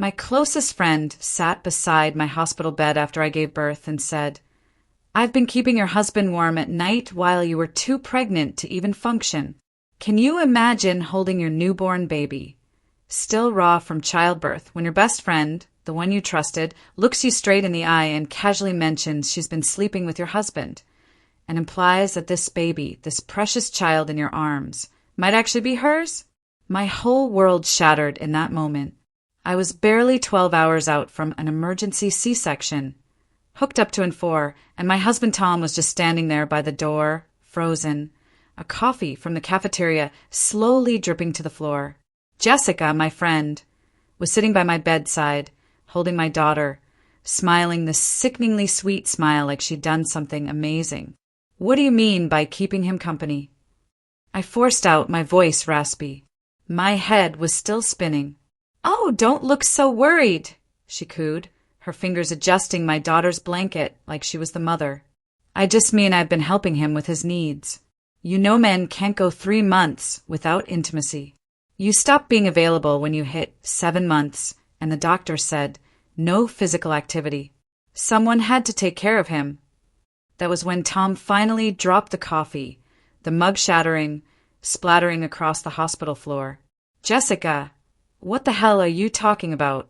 My closest friend sat beside my hospital bed after I gave birth and said, "I've been keeping your husband warm at night while you were too pregnant to even function. Can you imagine holding your newborn baby, still raw from childbirth, when your best friend, the one you trusted, looks you straight in the eye and casually mentions she's been sleeping with your husband, and implies that this baby, this precious child in your arms, might actually be hers?" My whole world shattered in that moment. I was barely 12 hours out from an emergency C-section, hooked up to N4, and my husband Tom was just standing there by the door, frozen, a coffee from the cafeteria slowly dripping to the floor. Jessica, my friend, was sitting by my bedside, holding my daughter, smiling this sickeningly sweet smile like she'd done something amazing. "What do you mean by keeping him company?" I forced out, my voice raspy. My head was still spinning. "Oh, don't look so worried," she cooed, her fingers adjusting my daughter's blanket like she was the mother. "I just mean I've been helping him with his needs. You know men can't go 3 months without intimacy. You stopped being available when you hit 7 months, and the doctor said no physical activity. Someone had to take care of him." That was when Tom finally dropped the coffee, the mug shattering, splattering across the hospital floor. "Jessica, what the hell are you talking about?"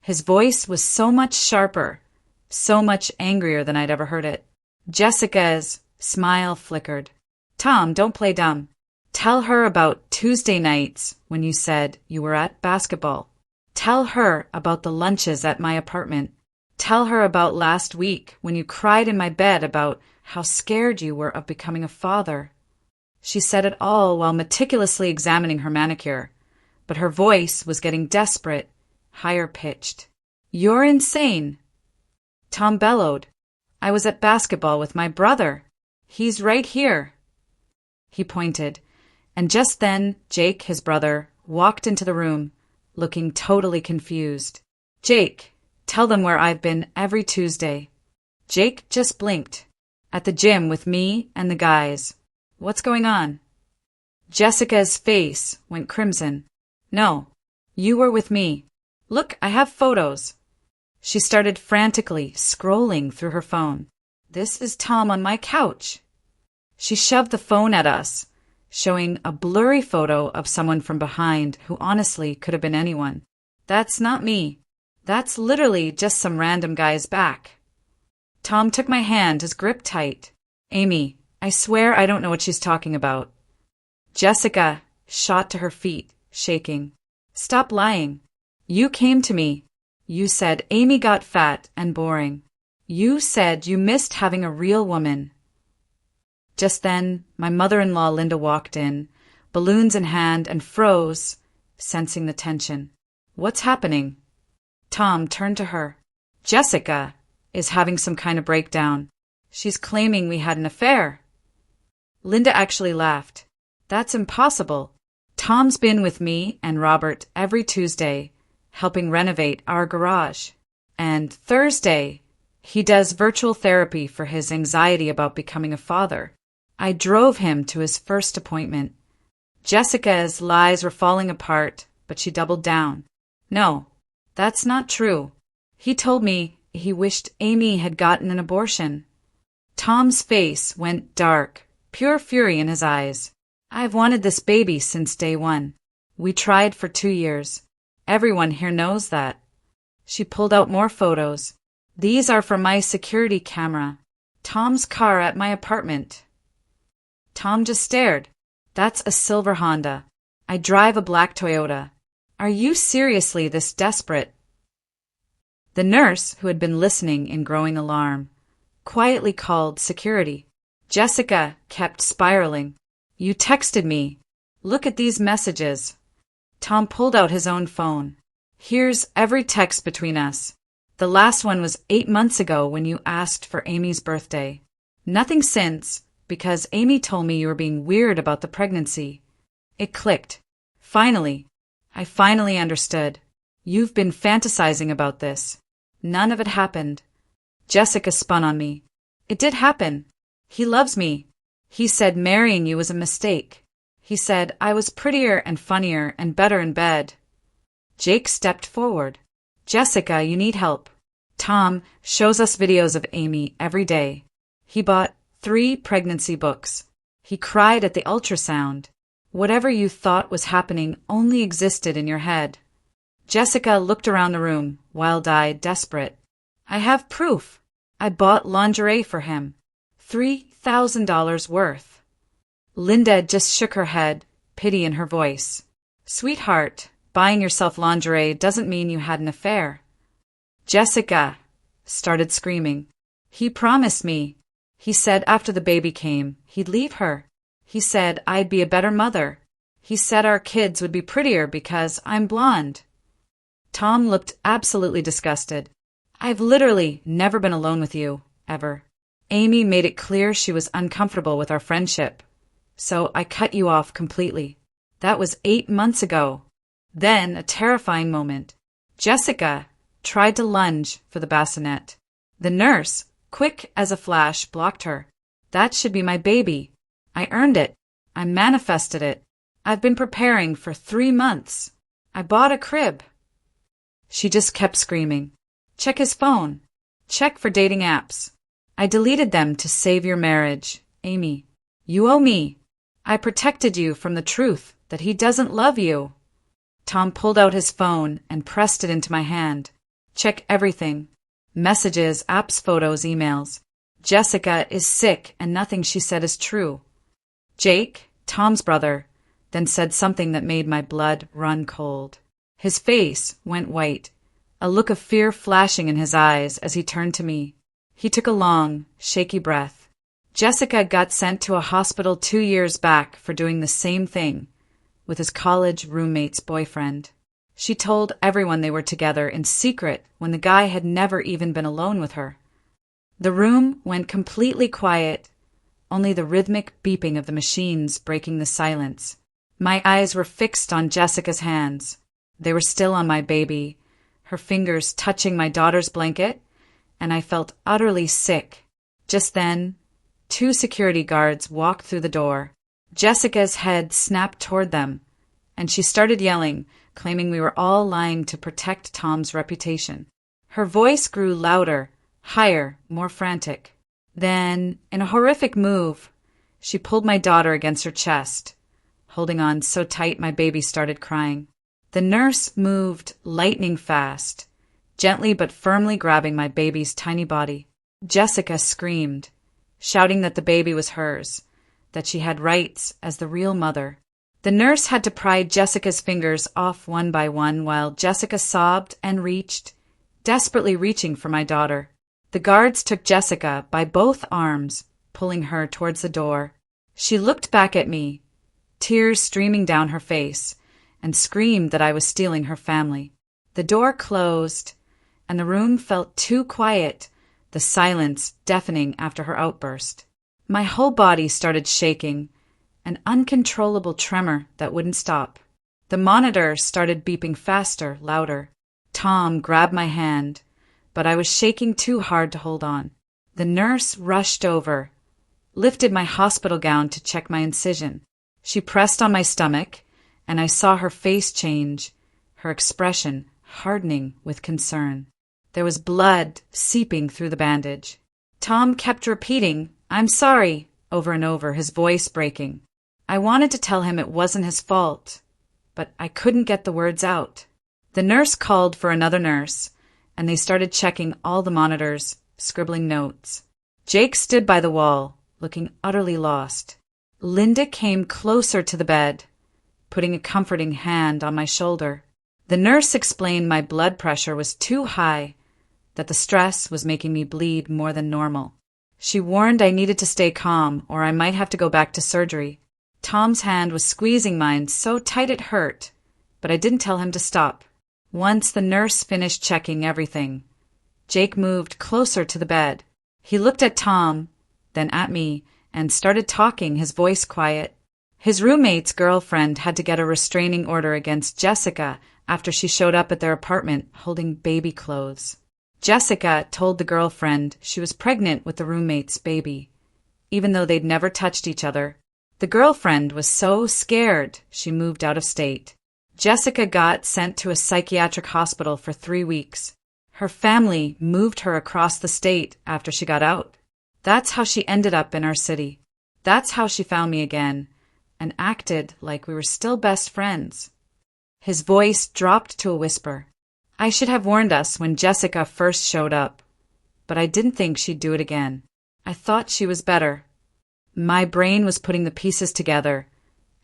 His voice was so much sharper, so much angrier than I'd ever heard it. Jessica's smile flickered. "Tom, don't play dumb. Tell her about Tuesday nights when you said you were at basketball. Tell her about the lunches at my apartment. Tell her about last week when you cried in my bed about how scared you were of becoming a father." She said it all while meticulously examining her manicure, but her voice was getting desperate, higher-pitched. "You're insane." Tom bellowed. "I was at basketball with my brother. He's right here." He pointed, and just then Jake, his brother, walked into the room, looking totally confused. "Jake, tell them where I've been every Tuesday." Jake just blinked. "At the gym with me and the guys. What's going on?" Jessica's face went crimson. "No, you were with me. Look, I have photos." She started frantically scrolling through her phone. "This is Tom on my couch." She shoved the phone at us, showing a blurry photo of someone from behind who honestly could have been anyone. "That's not me. That's literally just some random guy's back." Tom took my hand, his grip tight. "Amy, I swear I don't know what she's talking about." Jessica shot to her feet, shaking. "Stop lying. You came to me. You said Amy got fat and boring. You said you missed having a real woman." Just then, my mother-in-law Linda walked in, balloons in hand, and froze, sensing the tension. "What's happening?" Tom turned to her. "Jessica is having some kind of breakdown. She's claiming we had an affair." Linda actually laughed. "That's impossible. Tom's been with me and Robert every Tuesday, helping renovate our garage. And Thursday, he does virtual therapy for his anxiety about becoming a father. I drove him to his first appointment." Jessica's lies were falling apart, but she doubled down. "No, that's not true. He told me he wished Amy had gotten an abortion." Tom's face went dark, pure fury in his eyes. "I've wanted this baby since day one. We tried for 2 years. Everyone here knows that." She pulled out more photos. "These are from my security camera. Tom's car at my apartment." Tom just stared. "That's a silver Honda. I drive a black Toyota. Are you seriously this desperate?" The nurse, who had been listening in growing alarm, quietly called security. Jessica kept spiraling. "You texted me. Look at these messages." Tom pulled out his own phone. "Here's every text between us. The last one was 8 months ago when you asked for Amy's birthday. Nothing since, because Amy told me you were being weird about the pregnancy." It clicked. Finally. I finally understood. "You've been fantasizing about this. None of it happened." Jessica spun on me. "It did happen. He loves me. He said marrying you was a mistake. He said I was prettier and funnier and better in bed." Jake stepped forward. Jessica, you need help. Tom shows us videos of Amy every day. He bought 3 pregnancy books. He cried at the ultrasound. Whatever you thought was happening only existed in your head. Jessica looked around the room, wild-eyed, desperate. I have proof. I bought lingerie for him. $3,000 worth. Linda just shook her head, pity in her voice. Sweetheart, buying yourself lingerie doesn't mean you had an affair. Jessica started screaming. He promised me. He said after the baby came, he'd leave her. He said I'd be a better mother. He said our kids would be prettier because I'm blonde. Tom looked absolutely disgusted. I've literally never been alone with you, ever. Amy made it clear she was uncomfortable with our friendship. So I cut you off completely. That was 8 months ago. Then, a terrifying moment. Jessica tried to lunge for the bassinet. The nurse, quick as a flash, blocked her. That should be my baby. I earned it. I manifested it. I've been preparing for 3 months. I bought a crib. She just kept screaming. Check his phone. Check for dating apps. I deleted them to save your marriage, Amy. You owe me. I protected you from the truth that he doesn't love you. Tom pulled out his phone and pressed it into my hand. Check everything. Messages, apps, photos, emails. Jessica is sick and nothing she said is true. Jake, Tom's brother, then said something that made my blood run cold. His face went white, a look of fear flashing in his eyes as he turned to me. He took a long, shaky breath. Jessica got sent to a hospital 2 years back for doing the same thing with his college roommate's boyfriend. She told everyone they were together in secret when the guy had never even been alone with her. The room went completely quiet, only the rhythmic beeping of the machines breaking the silence. My eyes were fixed on Jessica's hands. They were still on my baby, her fingers touching my daughter's blanket, and I felt utterly sick. Just then, 2 security guards walked through the door. Jessica's head snapped toward them, and she started yelling, claiming we were all lying to protect Tom's reputation. Her voice grew louder, higher, more frantic. Then, in a horrific move, she pulled my daughter against her chest, holding on so tight my baby started crying. The nurse moved lightning fast, gently but firmly grabbing my baby's tiny body. Jessica screamed, shouting that the baby was hers, that she had rights as the real mother. The nurse had to pry Jessica's fingers off one by one while Jessica sobbed and reached, desperately reaching for my daughter. The guards took Jessica by both arms, pulling her towards the door. She looked back at me, tears streaming down her face, and screamed that I was stealing her family. The door closed, and the room felt too quiet, the silence deafening after her outburst. My whole body started shaking, an uncontrollable tremor that wouldn't stop. The monitor started beeping faster, louder. Tom grabbed my hand, but I was shaking too hard to hold on. The nurse rushed over, lifted my hospital gown to check my incision. She pressed on my stomach, and I saw her face change, her expression hardening with concern. There was blood seeping through the bandage. Tom kept repeating, "I'm sorry," over and over, his voice breaking. I wanted to tell him it wasn't his fault, but I couldn't get the words out. The nurse called for another nurse, and they started checking all the monitors, scribbling notes. Jake stood by the wall, looking utterly lost. Linda came closer to the bed, putting a comforting hand on my shoulder. The nurse explained my blood pressure was too high, that the stress was making me bleed more than normal. She warned I needed to stay calm or I might have to go back to surgery. Tom's hand was squeezing mine so tight it hurt, but I didn't tell him to stop. Once the nurse finished checking everything, Jake moved closer to the bed. He looked at Tom, then at me, and started talking, his voice quiet. His roommate's girlfriend had to get a restraining order against Jessica after she showed up at their apartment holding baby clothes. Jessica told the girlfriend she was pregnant with the roommate's baby, even though they'd never touched each other. The girlfriend was so scared she moved out of state. Jessica got sent to a psychiatric hospital for 3 weeks. Her family moved her across the state after she got out. That's how she ended up in our city. That's how she found me again and acted like we were still best friends. His voice dropped to a whisper. I should have warned us when Jessica first showed up, but I didn't think she'd do it again. I thought she was better. My brain was putting the pieces together,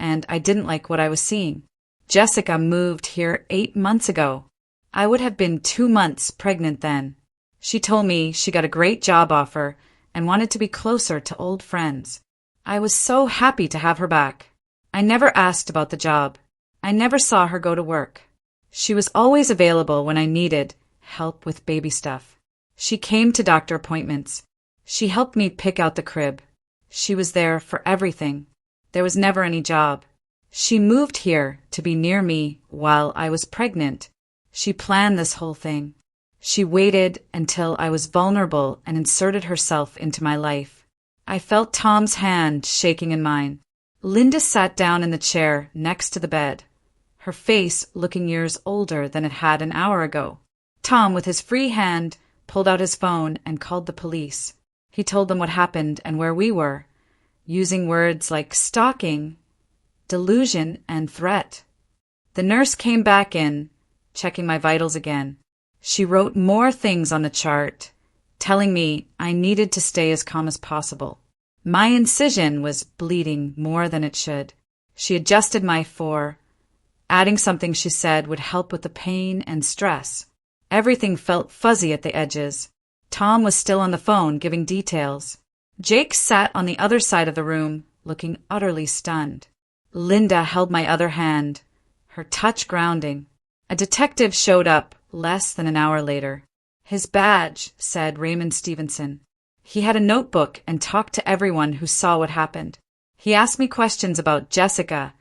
and I didn't like what I was seeing. Jessica moved here 8 months ago. I would have been 2 months pregnant then. She told me she got a great job offer and wanted to be closer to old friends. I was so happy to have her back. I never asked about the job. I never saw her go to work. She was always available when I needed help with baby stuff. She came to doctor appointments. She helped me pick out the crib. She was there for everything. There was never any job. She moved here to be near me while I was pregnant. She planned this whole thing. She waited until I was vulnerable and inserted herself into my life. I felt Tom's hand shaking in mine. Linda sat down in the chair next to the bed, her face looking years older than it had an hour ago. Tom, with his free hand, pulled out his phone and called the police. He told them what happened and where we were, using words like stalking, delusion, and threat. The nurse came back in, checking my vitals again. She wrote more things on the chart, telling me I needed to stay as calm as possible. My incision was bleeding more than it should. She adjusted my four, adding something she said would help with the pain and stress. Everything felt fuzzy at the edges. Tom was still on the phone, giving details. Jake sat on the other side of the room, looking utterly stunned. Linda held my other hand, her touch grounding. A detective showed up less than an hour later. His badge said Raymond Stevenson. He had a notebook and talked to everyone who saw what happened. He asked me questions about Jessica,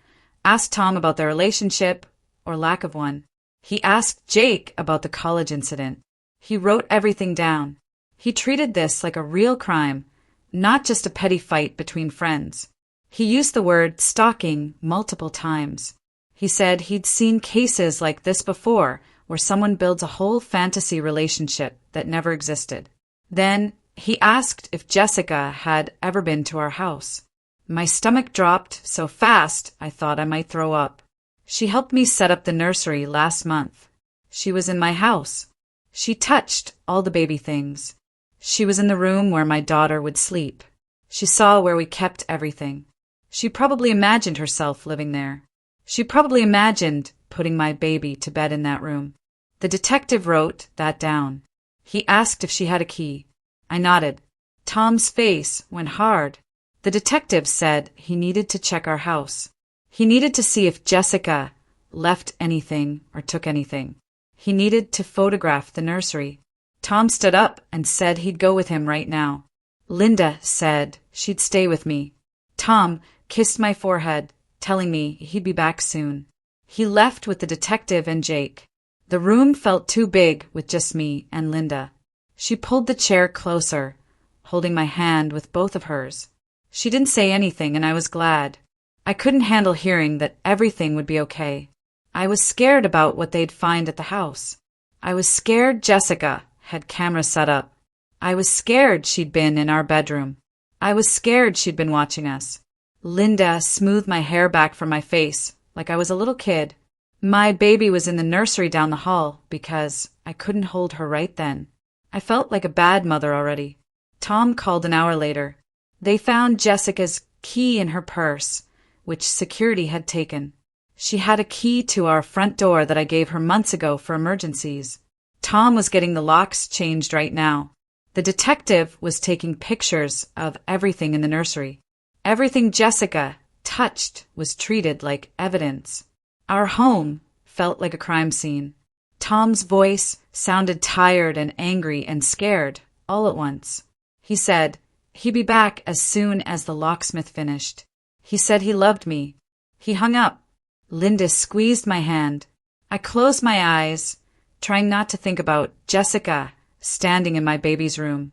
asked Tom about their relationship, or lack of one. He asked Jake about the college incident. He wrote everything down. He treated this like a real crime, not just a petty fight between friends. He used the word stalking multiple times. He said he'd seen cases like this before, where someone builds a whole fantasy relationship that never existed. Then he asked if Jessica had ever been to our house. My stomach dropped so fast I thought I might throw up. She helped me set up the nursery last month. She was in my house. She touched all the baby things. She was in the room where my daughter would sleep. She saw where we kept everything. She probably imagined herself living there. She probably imagined putting my baby to bed in that room. The detective wrote that down. He asked if she had a key. I nodded. Tom's face went hard. The detective said he needed to check our house. He needed to see if Jessica left anything or took anything. He needed to photograph the nursery. Tom stood up and said he'd go with him right now. Linda said she'd stay with me. Tom kissed my forehead, telling me he'd be back soon. He left with the detective and Jake. The room felt too big with just me and Linda. She pulled the chair closer, holding my hand with both of hers. She didn't say anything, and I was glad. I couldn't handle hearing that everything would be okay. I was scared about what they'd find at the house. I was scared Jessica had cameras set up. I was scared she'd been in our bedroom. I was scared she'd been watching us. Linda smoothed my hair back from my face like I was a little kid. My baby was in the nursery down the hall because I couldn't hold her right then. I felt like a bad mother already. Tom called an hour later. They found Jessica's key in her purse, which security had taken. She had a key to our front door that I gave her months ago for emergencies. Tom was getting the locks changed right now. The detective was taking pictures of everything in the nursery. Everything Jessica touched was treated like evidence. Our home felt like a crime scene. Tom's voice sounded tired and angry and scared all at once. He said he'd be back as soon as the locksmith finished. He said he loved me. He hung up. Linda squeezed my hand. I closed my eyes, trying not to think about Jessica standing in my baby's room,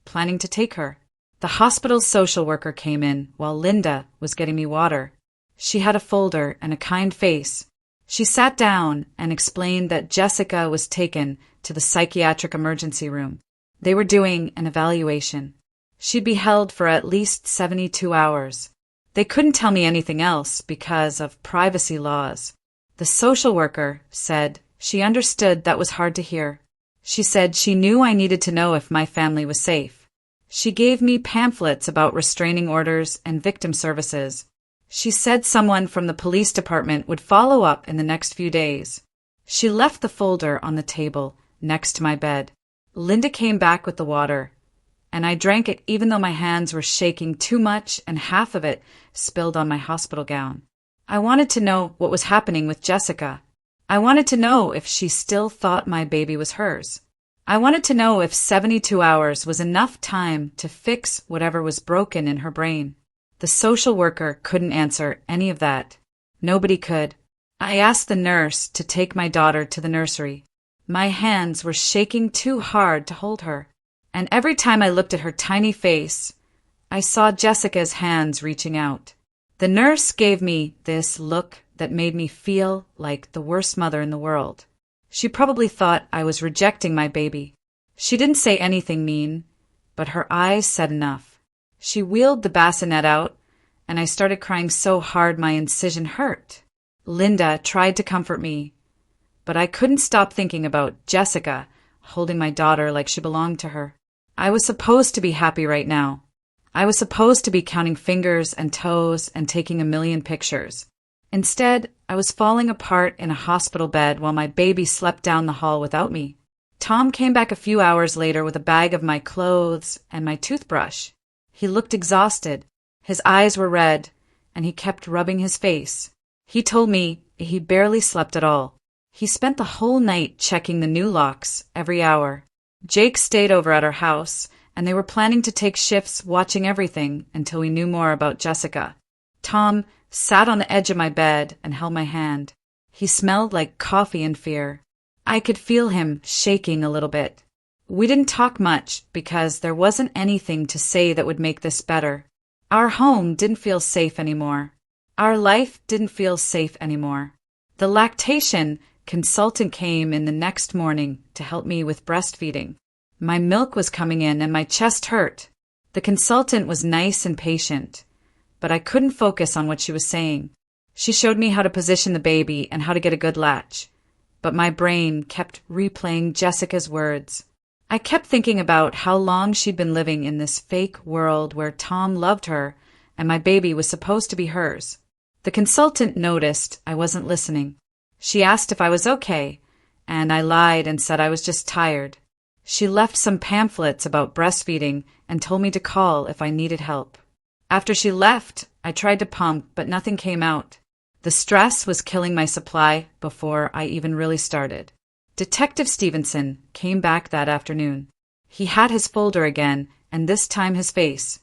planning to take her. The hospital's social worker came in while Linda was getting me water. She had a folder and a kind face. She sat down and explained that Jessica was taken to the psychiatric emergency room. They were doing an evaluation. She'd be held for at least 72 hours. They couldn't tell me anything else because of privacy laws. The social worker said she understood that was hard to hear. She said she knew I needed to know if my family was safe. She gave me pamphlets about restraining orders and victim services. She said someone from the police department would follow up in the next few days. She left the folder on the table next to my bed. Linda came back with the water, and I drank it even though my hands were shaking too much and half of it spilled on my hospital gown. I wanted to know what was happening with Jessica. I wanted to know if she still thought my baby was hers. I wanted to know if 72 hours was enough time to fix whatever was broken in her brain. The social worker couldn't answer any of that. Nobody could. I asked the nurse to take my daughter to the nursery. My hands were shaking too hard to hold her, and every time I looked at her tiny face, I saw Jessica's hands reaching out. The nurse gave me this look that made me feel like the worst mother in the world. She probably thought I was rejecting my baby. She didn't say anything mean, but her eyes said enough. She wheeled the bassinet out, and I started crying so hard my incision hurt. Linda tried to comfort me, but I couldn't stop thinking about Jessica holding my daughter like she belonged to her. I was supposed to be happy right now. I was supposed to be counting fingers and toes and taking a million pictures. Instead, I was falling apart in a hospital bed while my baby slept down the hall without me. Tom came back a few hours later with a bag of my clothes and my toothbrush. He looked exhausted. His eyes were red, and he kept rubbing his face. He told me he barely slept at all. He spent the whole night checking the new locks every hour. Jake stayed over at our house, and they were planning to take shifts watching everything until we knew more about Jessica. Tom sat on the edge of my bed and held my hand. He smelled like coffee and fear. I could feel him shaking a little bit. We didn't talk much because there wasn't anything to say that would make this better. Our home didn't feel safe anymore. Our life didn't feel safe anymore. The lactation consultant came in the next morning to help me with breastfeeding. My milk was coming in and my chest hurt. The consultant was nice and patient, but I couldn't focus on what she was saying. She showed me how to position the baby and how to get a good latch, but my brain kept replaying Jessica's words. I kept thinking about how long she'd been living in this fake world where Tom loved her and my baby was supposed to be hers. The consultant noticed I wasn't listening. She asked if I was okay, and I lied and said I was just tired. She left some pamphlets about breastfeeding and told me to call if I needed help. After she left, I tried to pump, but nothing came out. The stress was killing my supply before I even really started. Detective Stevenson came back that afternoon. He had his folder again, and this time his face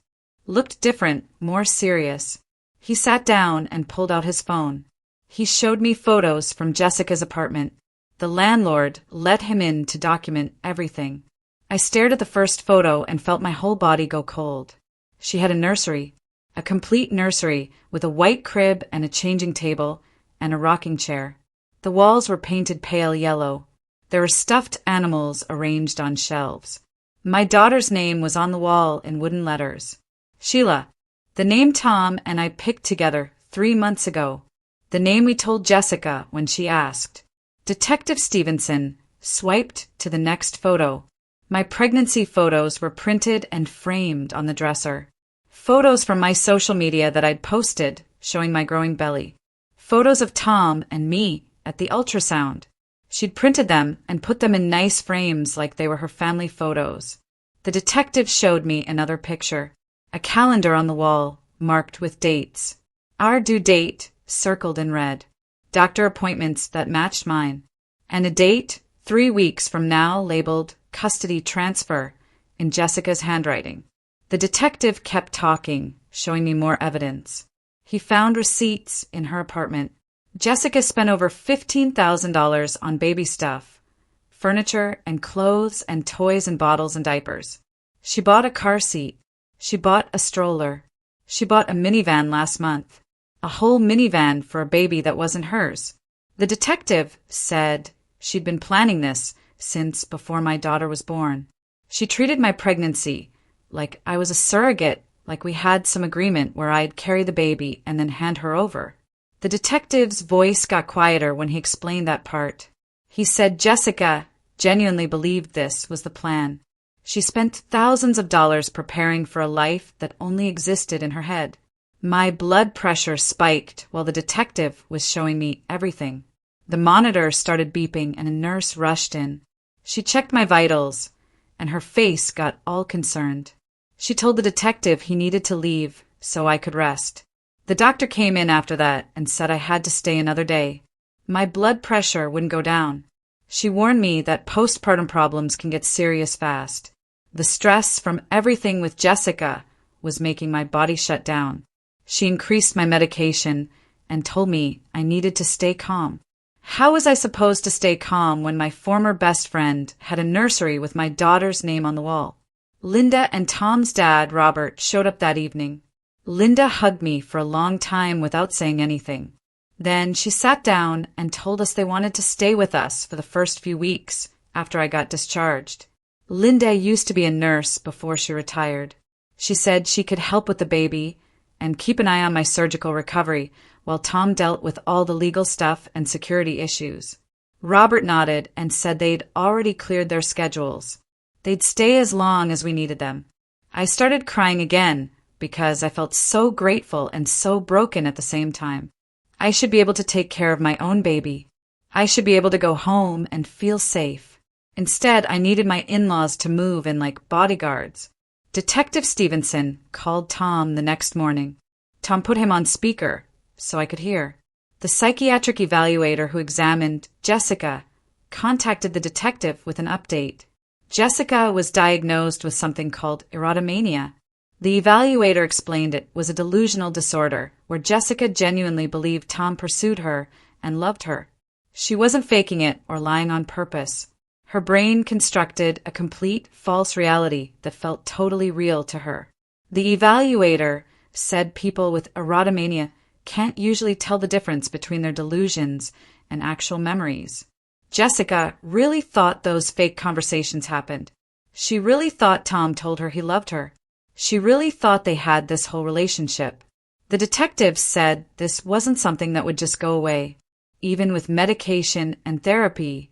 looked different, more serious. He sat down and pulled out his phone. He showed me photos from Jessica's apartment. The landlord let him in to document everything. I stared at the first photo and felt my whole body go cold. She had a nursery, a complete nursery with a white crib and a changing table and a rocking chair. The walls were painted pale yellow. There were stuffed animals arranged on shelves. My daughter's name was on the wall in wooden letters. Sheila, the name Tom and I picked together 3 months ago. The name we told Jessica when she asked. Detective Stevenson swiped to the next photo. My pregnancy photos were printed and framed on the dresser. Photos from my social media that I'd posted showing my growing belly. Photos of Tom and me at the ultrasound. She'd printed them and put them in nice frames like they were her family photos. The detective showed me another picture. A calendar on the wall, marked with dates. Our due date, circled in red. Doctor appointments that matched mine. And a date, 3 weeks from now, labeled custody transfer in Jessica's handwriting. The detective kept talking, showing me more evidence. He found receipts in her apartment. Jessica spent over $15,000 on baby stuff, furniture and clothes and toys and bottles and diapers. She bought a car seat. She bought a stroller. She bought a minivan last month. A whole minivan for a baby that wasn't hers. The detective said she'd been planning this since before my daughter was born. She treated my pregnancy like I was a surrogate, like we had some agreement where I'd carry the baby and then hand her over. The detective's voice got quieter when he explained that part. He said Jessica genuinely believed this was the plan. She spent thousands of dollars preparing for a life that only existed in her head. My blood pressure spiked while the detective was showing me everything. The monitor started beeping and a nurse rushed in. She checked my vitals, and her face got all concerned. She told the detective he needed to leave so I could rest. The doctor came in after that and said I had to stay another day. My blood pressure wouldn't go down. She warned me that postpartum problems can get serious fast. The stress from everything with Jessica was making my body shut down. She increased my medication and told me I needed to stay calm. How was I supposed to stay calm when my former best friend had a nursery with my daughter's name on the wall? Linda and Tom's dad, Robert, showed up that evening. Linda hugged me for a long time without saying anything. Then she sat down and told us they wanted to stay with us for the first few weeks after I got discharged. Linda used to be a nurse before she retired. She said she could help with the baby and keep an eye on my surgical recovery while Tom dealt with all the legal stuff and security issues. Robert nodded and said they'd already cleared their schedules. They'd stay as long as we needed them. I started crying again because I felt so grateful and so broken at the same time. I should be able to take care of my own baby. I should be able to go home and feel safe. Instead, I needed my in-laws to move in like bodyguards. Detective Stevenson called Tom the next morning. Tom put him on speaker so I could hear. The psychiatric evaluator who examined Jessica contacted the detective with an update. Jessica was diagnosed with something called erotomania. The evaluator explained it was a delusional disorder where Jessica genuinely believed Tom pursued her and loved her. She wasn't faking it or lying on purpose. Her brain constructed a complete false reality that felt totally real to her. The evaluator said people with erotomania can't usually tell the difference between their delusions and actual memories. Jessica really thought those fake conversations happened. She really thought Tom told her he loved her. She really thought they had this whole relationship. The detective said this wasn't something that would just go away. Even with medication and therapy,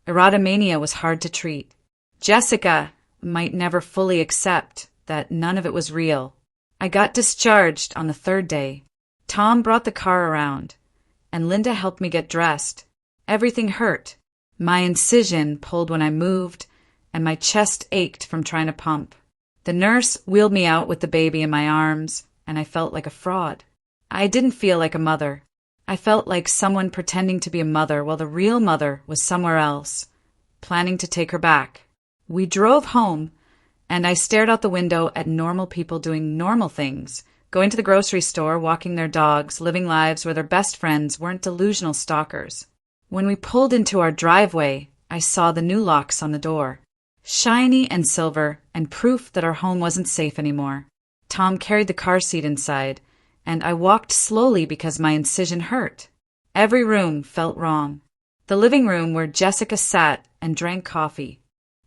erotomania was hard to treat. Jessica might never fully accept that none of it was real. I got discharged on the third day. Tom brought the car around, and Linda helped me get dressed. Everything hurt. My incision pulled when I moved, and my chest ached from trying to pump. The nurse wheeled me out with the baby in my arms, and I felt like a fraud. I didn't feel like a mother. I felt like someone pretending to be a mother while the real mother was somewhere else, planning to take her back. We drove home, and I stared out the window at normal people doing normal things, going to the grocery store, walking their dogs, living lives where their best friends weren't delusional stalkers. When we pulled into our driveway, I saw the new locks on the door. Shiny and silver, and proof that our home wasn't safe anymore. Tom carried the car seat inside, and I walked slowly because my incision hurt. Every room felt wrong. The living room where Jessica sat and drank coffee.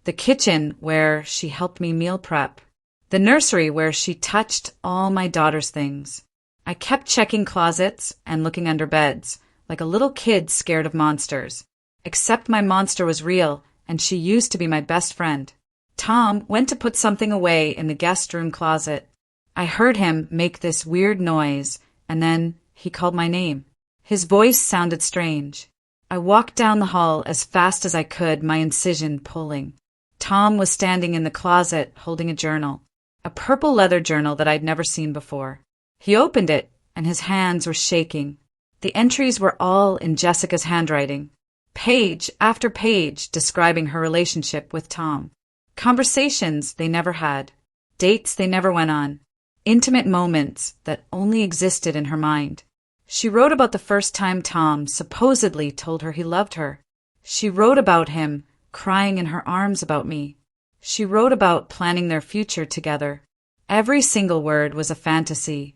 The kitchen where she helped me meal prep. The nursery where she touched all my daughter's things. I kept checking closets and looking under beds, like a little kid scared of monsters. Except my monster was real, and she used to be my best friend. Tom went to put something away in the guest room closet. I heard him make this weird noise, and then he called my name. His voice sounded strange. I walked down the hall as fast as I could, my incision pulling. Tom was standing in the closet holding a journal, a purple leather journal that I'd never seen before. He opened it, and his hands were shaking. The entries were all in Jessica's handwriting. Page after page describing her relationship with Tom. Conversations they never had. Dates they never went on. Intimate moments that only existed in her mind. She wrote about the first time Tom supposedly told her he loved her. She wrote about him crying in her arms about me. She wrote about planning their future together. Every single word was a fantasy,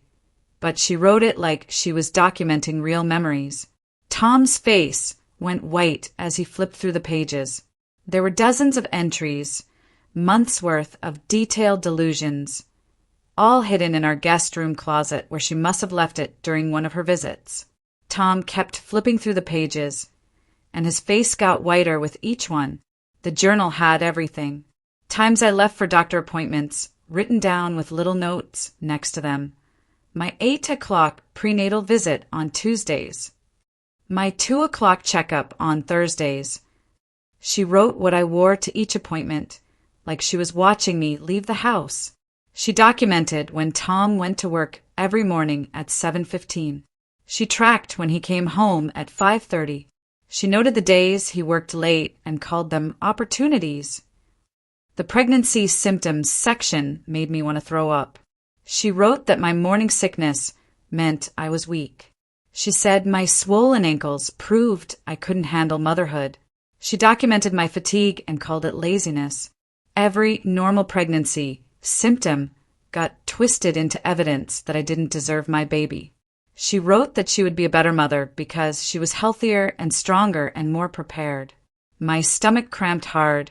but she wrote it like she was documenting real memories. Tom's face went white as he flipped through the pages. There were dozens of entries, months' worth of detailed delusions, all hidden in our guest room closet where she must have left it during one of her visits. Tom kept flipping through the pages, and his face got whiter with each one. The journal had everything. Times I left for doctor appointments, written down with little notes next to them. My 8 o'clock prenatal visit on Tuesdays. My 2 o'clock checkup on Thursdays. She wrote what I wore to each appointment, like she was watching me leave the house. She documented when Tom went to work every morning at 7:15. She tracked when he came home at 5:30. She noted the days he worked late and called them opportunities. The pregnancy symptoms section made me want to throw up. She wrote that my morning sickness meant I was weak. She said my swollen ankles proved I couldn't handle motherhood. She documented my fatigue and called it laziness. Every normal pregnancy symptom got twisted into evidence that I didn't deserve my baby. She wrote that she would be a better mother because she was healthier and stronger and more prepared. My stomach cramped hard,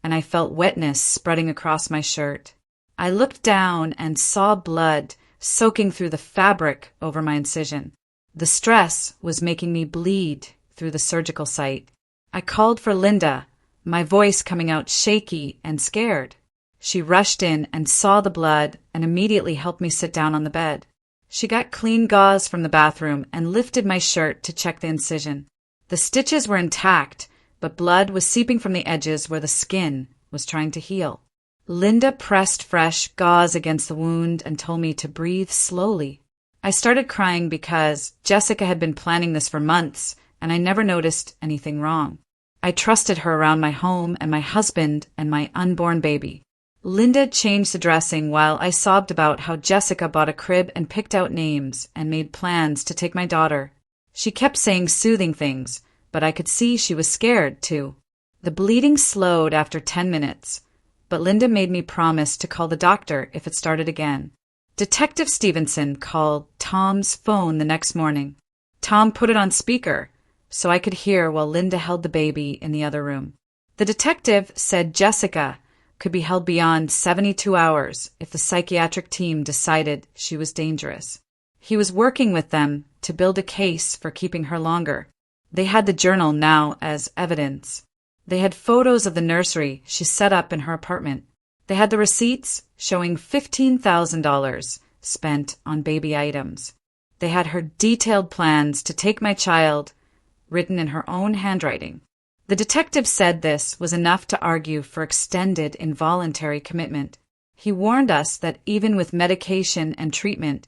and I felt wetness spreading across my shirt. I looked down and saw blood soaking through the fabric over my incision. The stress was making me bleed through the surgical site. I called for Linda, my voice coming out shaky and scared. She rushed in and saw the blood and immediately helped me sit down on the bed. She got clean gauze from the bathroom and lifted my shirt to check the incision. The stitches were intact, but blood was seeping from the edges where the skin was trying to heal. Linda pressed fresh gauze against the wound and told me to breathe slowly. I started crying because Jessica had been planning this for months, and I never noticed anything wrong. I trusted her around my home and my husband and my unborn baby. Linda changed the dressing while I sobbed about how Jessica bought a crib and picked out names and made plans to take my daughter. She kept saying soothing things, but I could see she was scared, too. The bleeding slowed after 10 minutes, but Linda made me promise to call the doctor if it started again. Detective Stevenson called Tom's phone the next morning. Tom put it on speaker, so I could hear while Linda held the baby in the other room. The detective said Jessica could be held beyond 72 hours if the psychiatric team decided she was dangerous. He was working with them to build a case for keeping her longer. They had the journal now as evidence. They had photos of the nursery she set up in her apartment. They had the receipts showing $15,000 spent on baby items. They had her detailed plans to take my child, written in her own handwriting. The detective said this was enough to argue for extended involuntary commitment. He warned us that even with medication and treatment,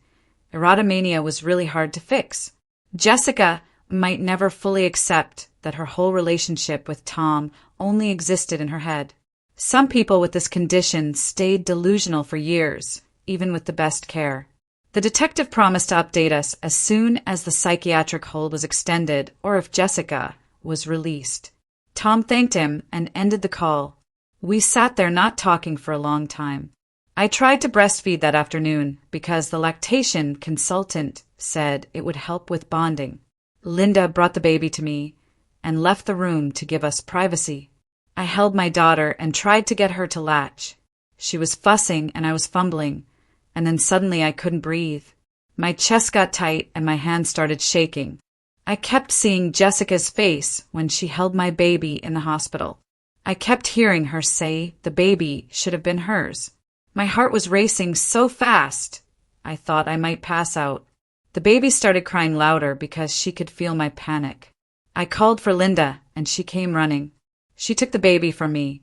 erotomania was really hard to fix. Jessica might never fully accept that her whole relationship with Tom only existed in her head. Some people with this condition stayed delusional for years, even with the best care. The detective promised to update us as soon as the psychiatric hold was extended or if Jessica was released. Tom thanked him and ended the call. We sat there not talking for a long time. I tried to breastfeed that afternoon because the lactation consultant said it would help with bonding. Linda brought the baby to me and left the room to give us privacy. I held my daughter and tried to get her to latch. She was fussing and I was fumbling, and then suddenly I couldn't breathe. My chest got tight and my hands started shaking. I kept seeing Jessica's face when she held my baby in the hospital. I kept hearing her say the baby should have been hers. My heart was racing so fast, I thought I might pass out. The baby started crying louder because she could feel my panic. I called for Linda, and she came running. She took the baby from me,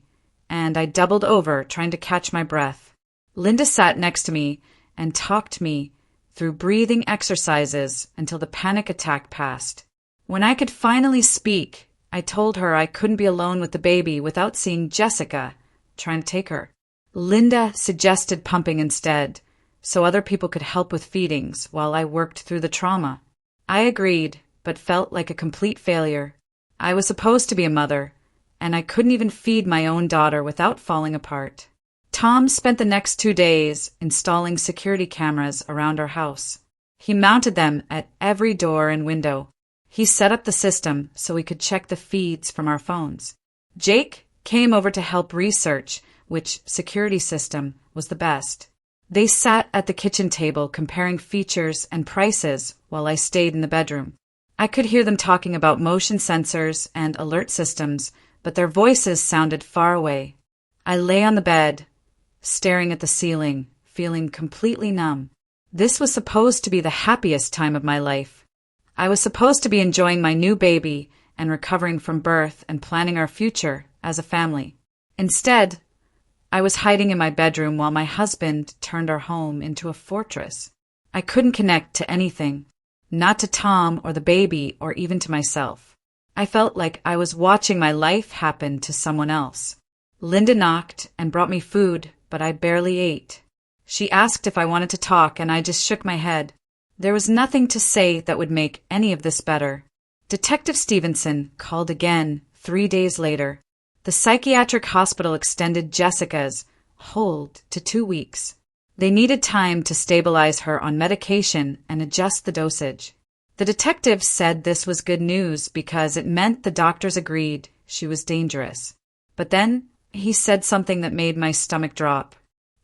and I doubled over trying to catch my breath. Linda sat next to me and talked me through breathing exercises until the panic attack passed. When I could finally speak, I told her I couldn't be alone with the baby without seeing Jessica trying to take her. Linda suggested pumping instead, so other people could help with feedings while I worked through the trauma. I agreed, but felt like a complete failure. I was supposed to be a mother, and I couldn't even feed my own daughter without falling apart. Tom spent the next 2 days installing security cameras around our house. He mounted them at every door and window. He set up the system so we could check the feeds from our phones. Jake came over to help research which security system was the best. They sat at the kitchen table comparing features and prices while I stayed in the bedroom. I could hear them talking about motion sensors and alert systems, but their voices sounded far away. I lay on the bed, staring at the ceiling, feeling completely numb. This was supposed to be the happiest time of my life. I was supposed to be enjoying my new baby and recovering from birth and planning our future as a family. Instead, I was hiding in my bedroom while my husband turned our home into a fortress. I couldn't connect to anything, not to Tom or the baby or even to myself. I felt like I was watching my life happen to someone else. Linda knocked and brought me food, but I barely ate. She asked if I wanted to talk, and I just shook my head. There was nothing to say that would make any of this better. Detective Stevenson called again 3 days later. The psychiatric hospital extended Jessica's hold to 2 weeks. They needed time to stabilize her on medication and adjust the dosage. The detective said this was good news because it meant the doctors agreed she was dangerous. But then he said something that made my stomach drop.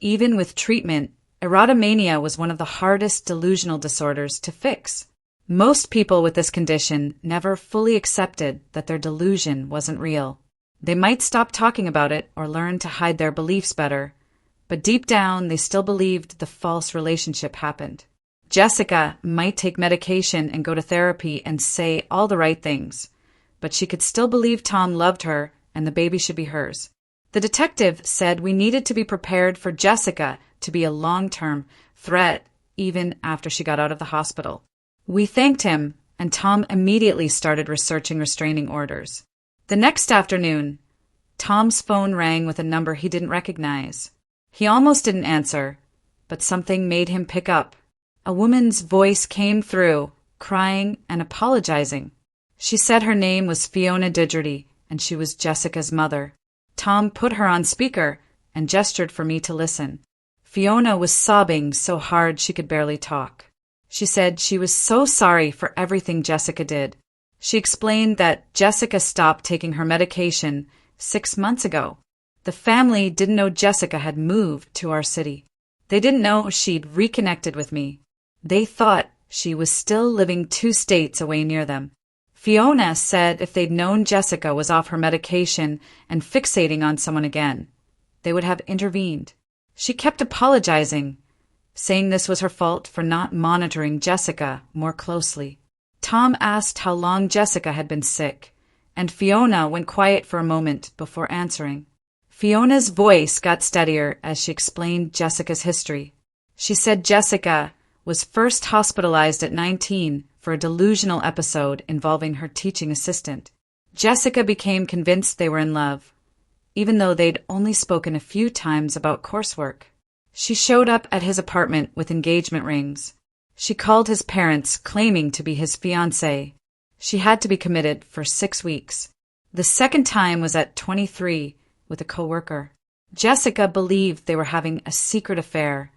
Even with treatment, erotomania was one of the hardest delusional disorders to fix. Most people with this condition never fully accepted that their delusion wasn't real. They might stop talking about it or learn to hide their beliefs better, but deep down they still believed the false relationship happened. Jessica might take medication and go to therapy and say all the right things, but she could still believe Tom loved her and the baby should be hers. The detective said we needed to be prepared for Jessica to be a long-term threat even after she got out of the hospital. We thanked him, and Tom immediately started researching restraining orders. The next afternoon, Tom's phone rang with a number he didn't recognize. He almost didn't answer, but something made him pick up. A woman's voice came through, crying and apologizing. She said her name was Fiona Digerty, and she was Jessica's mother. Tom put her on speaker and gestured for me to listen. Fiona was sobbing so hard she could barely talk. She said she was so sorry for everything Jessica did. She explained that Jessica stopped taking her medication 6 months ago. The family didn't know Jessica had moved to our city. They didn't know she'd reconnected with me. They thought she was still living 2 states away near them. Fiona said if they'd known Jessica was off her medication and fixating on someone again, they would have intervened. She kept apologizing, saying this was her fault for not monitoring Jessica more closely. Tom asked how long Jessica had been sick, and Fiona went quiet for a moment before answering. Fiona's voice got steadier as she explained Jessica's history. She said Jessica was first hospitalized at 19 for a delusional episode involving her teaching assistant. Jessica became convinced they were in love, even though they'd only spoken a few times about coursework. She showed up at his apartment with engagement rings. She called his parents, claiming to be his fiancé. She had to be committed for 6 weeks. The second time was at 23 with a coworker. Jessica believed they were having a secret affair,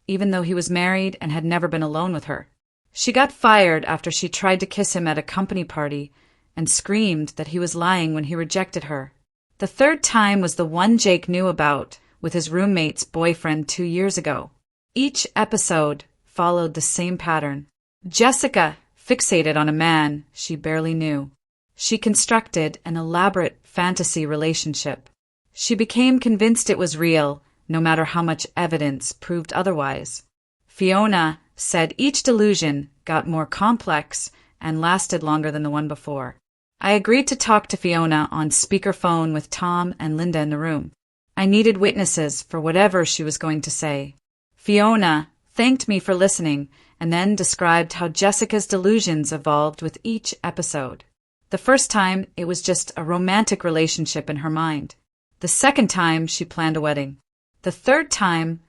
even though he was married and had never been alone with her. She got fired after she tried to kiss him at a company party and screamed that he was lying when he rejected her. The third time was the one Jake knew about with his roommate's boyfriend 2 years ago. Each episode followed the same pattern. Jessica fixated on a man she barely knew. She constructed an elaborate fantasy relationship. She became convinced it was real, no matter how much evidence proved otherwise. Fiona said each delusion got more complex and lasted longer than the one before. I agreed to talk to Fiona on speakerphone with Tom and Linda in the room. I needed witnesses for whatever she was going to say. Fiona thanked me for listening and then described how Jessica's delusions evolved with each episode. The first time, it was just a romantic relationship in her mind. The second time, she planned a wedding. The third time,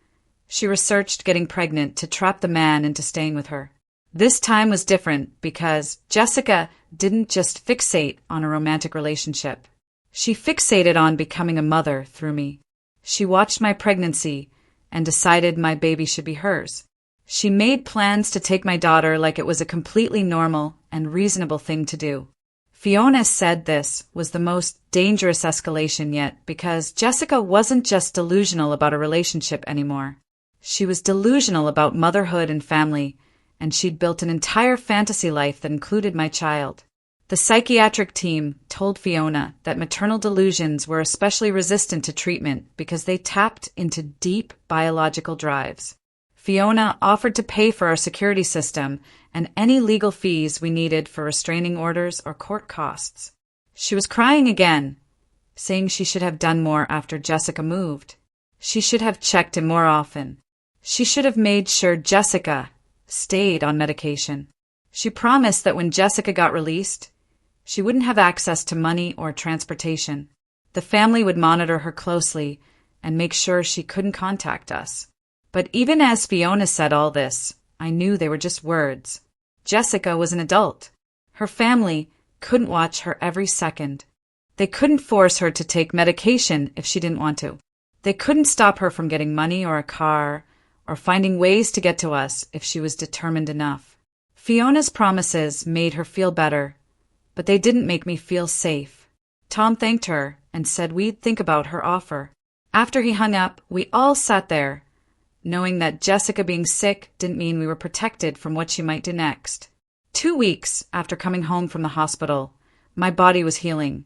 she researched getting pregnant to trap the man into staying with her. This time was different because Jessica didn't just fixate on a romantic relationship. She fixated on becoming a mother through me. She watched my pregnancy and decided my baby should be hers. She made plans to take my daughter like it was a completely normal and reasonable thing to do. Fiona said this was the most dangerous escalation yet because Jessica wasn't just delusional about a relationship anymore. She was delusional about motherhood and family, and she'd built an entire fantasy life that included my child. The psychiatric team told Fiona that maternal delusions were especially resistant to treatment because they tapped into deep biological drives. Fiona offered to pay for our security system and any legal fees we needed for restraining orders or court costs. She was crying again, saying she should have done more after Jessica moved. She should have checked him more often. She should have made sure Jessica stayed on medication. She promised that when Jessica got released, she wouldn't have access to money or transportation. The family would monitor her closely and make sure she couldn't contact us. But even as Fiona said all this, I knew they were just words. Jessica was an adult. Her family couldn't watch her every second. They couldn't force her to take medication if she didn't want to. They couldn't stop her from getting money or a car or finding ways to get to us if she was determined enough. Fiona's promises made her feel better, but they didn't make me feel safe. Tom thanked her and said we'd think about her offer. After he hung up, we all sat there, knowing that Jessica being sick didn't mean we were protected from what she might do next. 2 weeks after coming home from the hospital, my body was healing,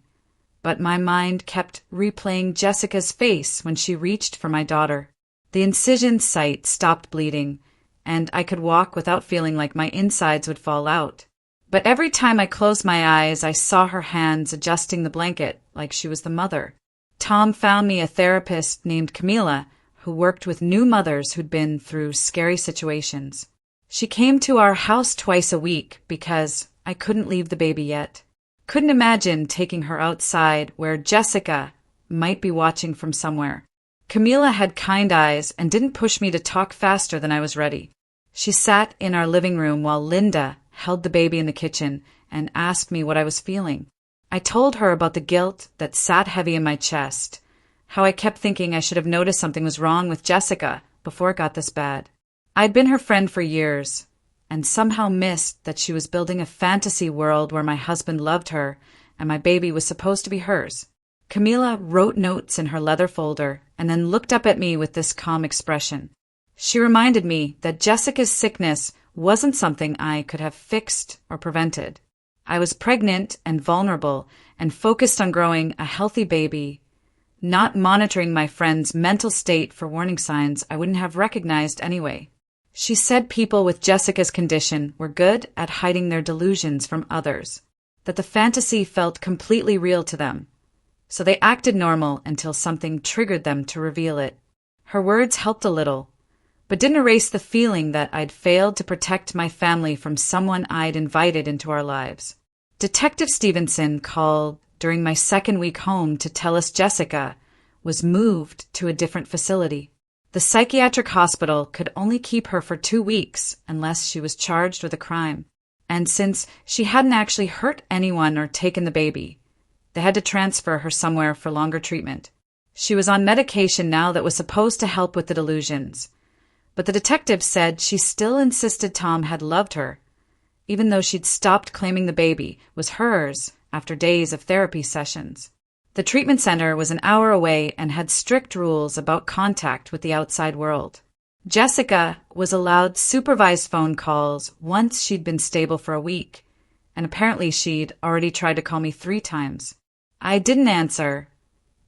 but my mind kept replaying Jessica's face when she reached for my daughter. The incision site stopped bleeding, and I could walk without feeling like my insides would fall out. But every time I closed my eyes, I saw her hands adjusting the blanket like she was the mother. Tom found me a therapist named Camila who worked with new mothers who'd been through scary situations. She came to our house twice a week because I couldn't leave the baby yet. Couldn't imagine taking her outside where Jessica might be watching from somewhere. Camila had kind eyes and didn't push me to talk faster than I was ready. She sat in our living room while Linda held the baby in the kitchen and asked me what I was feeling. I told her about the guilt that sat heavy in my chest, how I kept thinking I should have noticed something was wrong with Jessica before it got this bad. I'd been her friend for years and somehow missed that she was building a fantasy world where my husband loved her and my baby was supposed to be hers. Camila wrote notes in her leather folder and then looked up at me with this calm expression. She reminded me that Jessica's sickness wasn't something I could have fixed or prevented. I was pregnant and vulnerable and focused on growing a healthy baby, not monitoring my friend's mental state for warning signs I wouldn't have recognized anyway. She said people with Jessica's condition were good at hiding their delusions from others, that the fantasy felt completely real to them, so they acted normal until something triggered them to reveal it. Her words helped a little, but didn't erase the feeling that I'd failed to protect my family from someone I'd invited into our lives. Detective Stevenson called during my second week home to tell us Jessica was moved to a different facility. The psychiatric hospital could only keep her for 2 weeks unless she was charged with a crime. And since she hadn't actually hurt anyone or taken the baby, they had to transfer her somewhere for longer treatment. She was on medication now that was supposed to help with the delusions, but the detective said she still insisted Tom had loved her, even though she'd stopped claiming the baby was hers after days of therapy sessions. The treatment center was an hour away and had strict rules about contact with the outside world. Jessica was allowed supervised phone calls once she'd been stable for a week, and apparently she'd already tried to call me 3 times. I didn't answer,